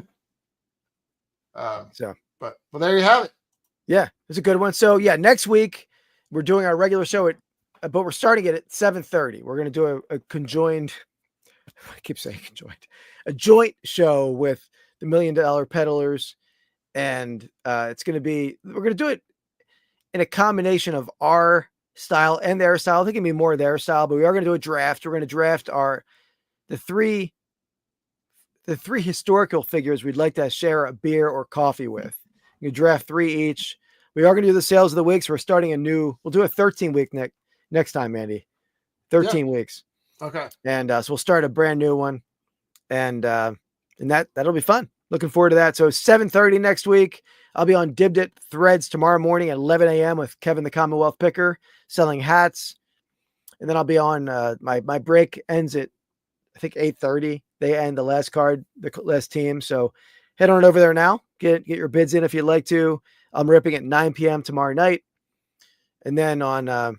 there you have it. Yeah, it's a good one. So yeah, next week we're doing our regular show but we're starting it at 7:30. We're going to do a conjoined. I keep saying conjoined. A joint show with the $1 Million Peddlers, and we're going to do it in a combination of our style and their style. I think it'll be more their style, but we are going to do a draft. We're going to draft the three historical figures we'd like to share a beer or coffee with. You draft 3 each. We are going to do the sales of the week. So we're starting we'll do a 13-week next time, Andy. 13 weeks. Okay. And so we'll start a brand new one. And that'll be fun. Looking forward to that. So 7:30 next week. I'll be on Dibbed It Threads tomorrow morning at 11 a.m. with Kevin the Commonwealth Picker selling hats. And then I'll be on my break ends at I think 8:30. They end the last card, the last team. So head on over there now. Get your bids in if you'd like to. I'm ripping at 9 p.m. tomorrow night. And then on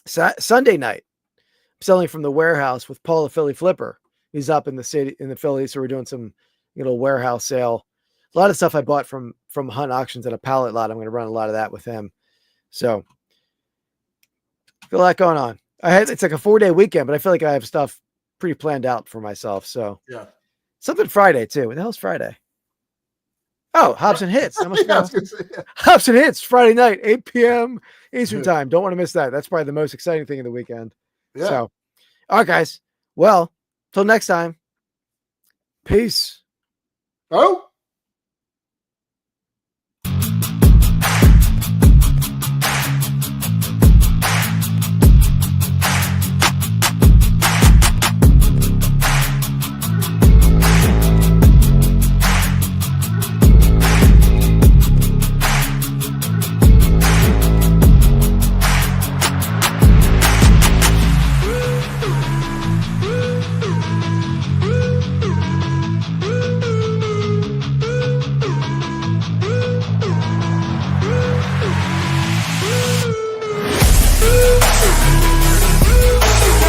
Sunday night, I'm selling from the warehouse with Paul the Philly Flipper. He's up in the city, in the Philly. So we're doing some, warehouse sale. A lot of stuff I bought from Hunt Auctions at a pallet lot. I'm going to run a lot of that with him. So a lot going on. It's like a 4-day weekend, but I feel like I have stuff pretty planned out for myself. So yeah, something Friday too. What the hell's Friday? Oh, Hobson Hits. Hobson Hits Friday night, 8 p.m. Eastern time. Don't want to miss that. That's probably the most exciting thing of the weekend. Yeah. So, all right, guys. Well, till next time. Peace. Oh.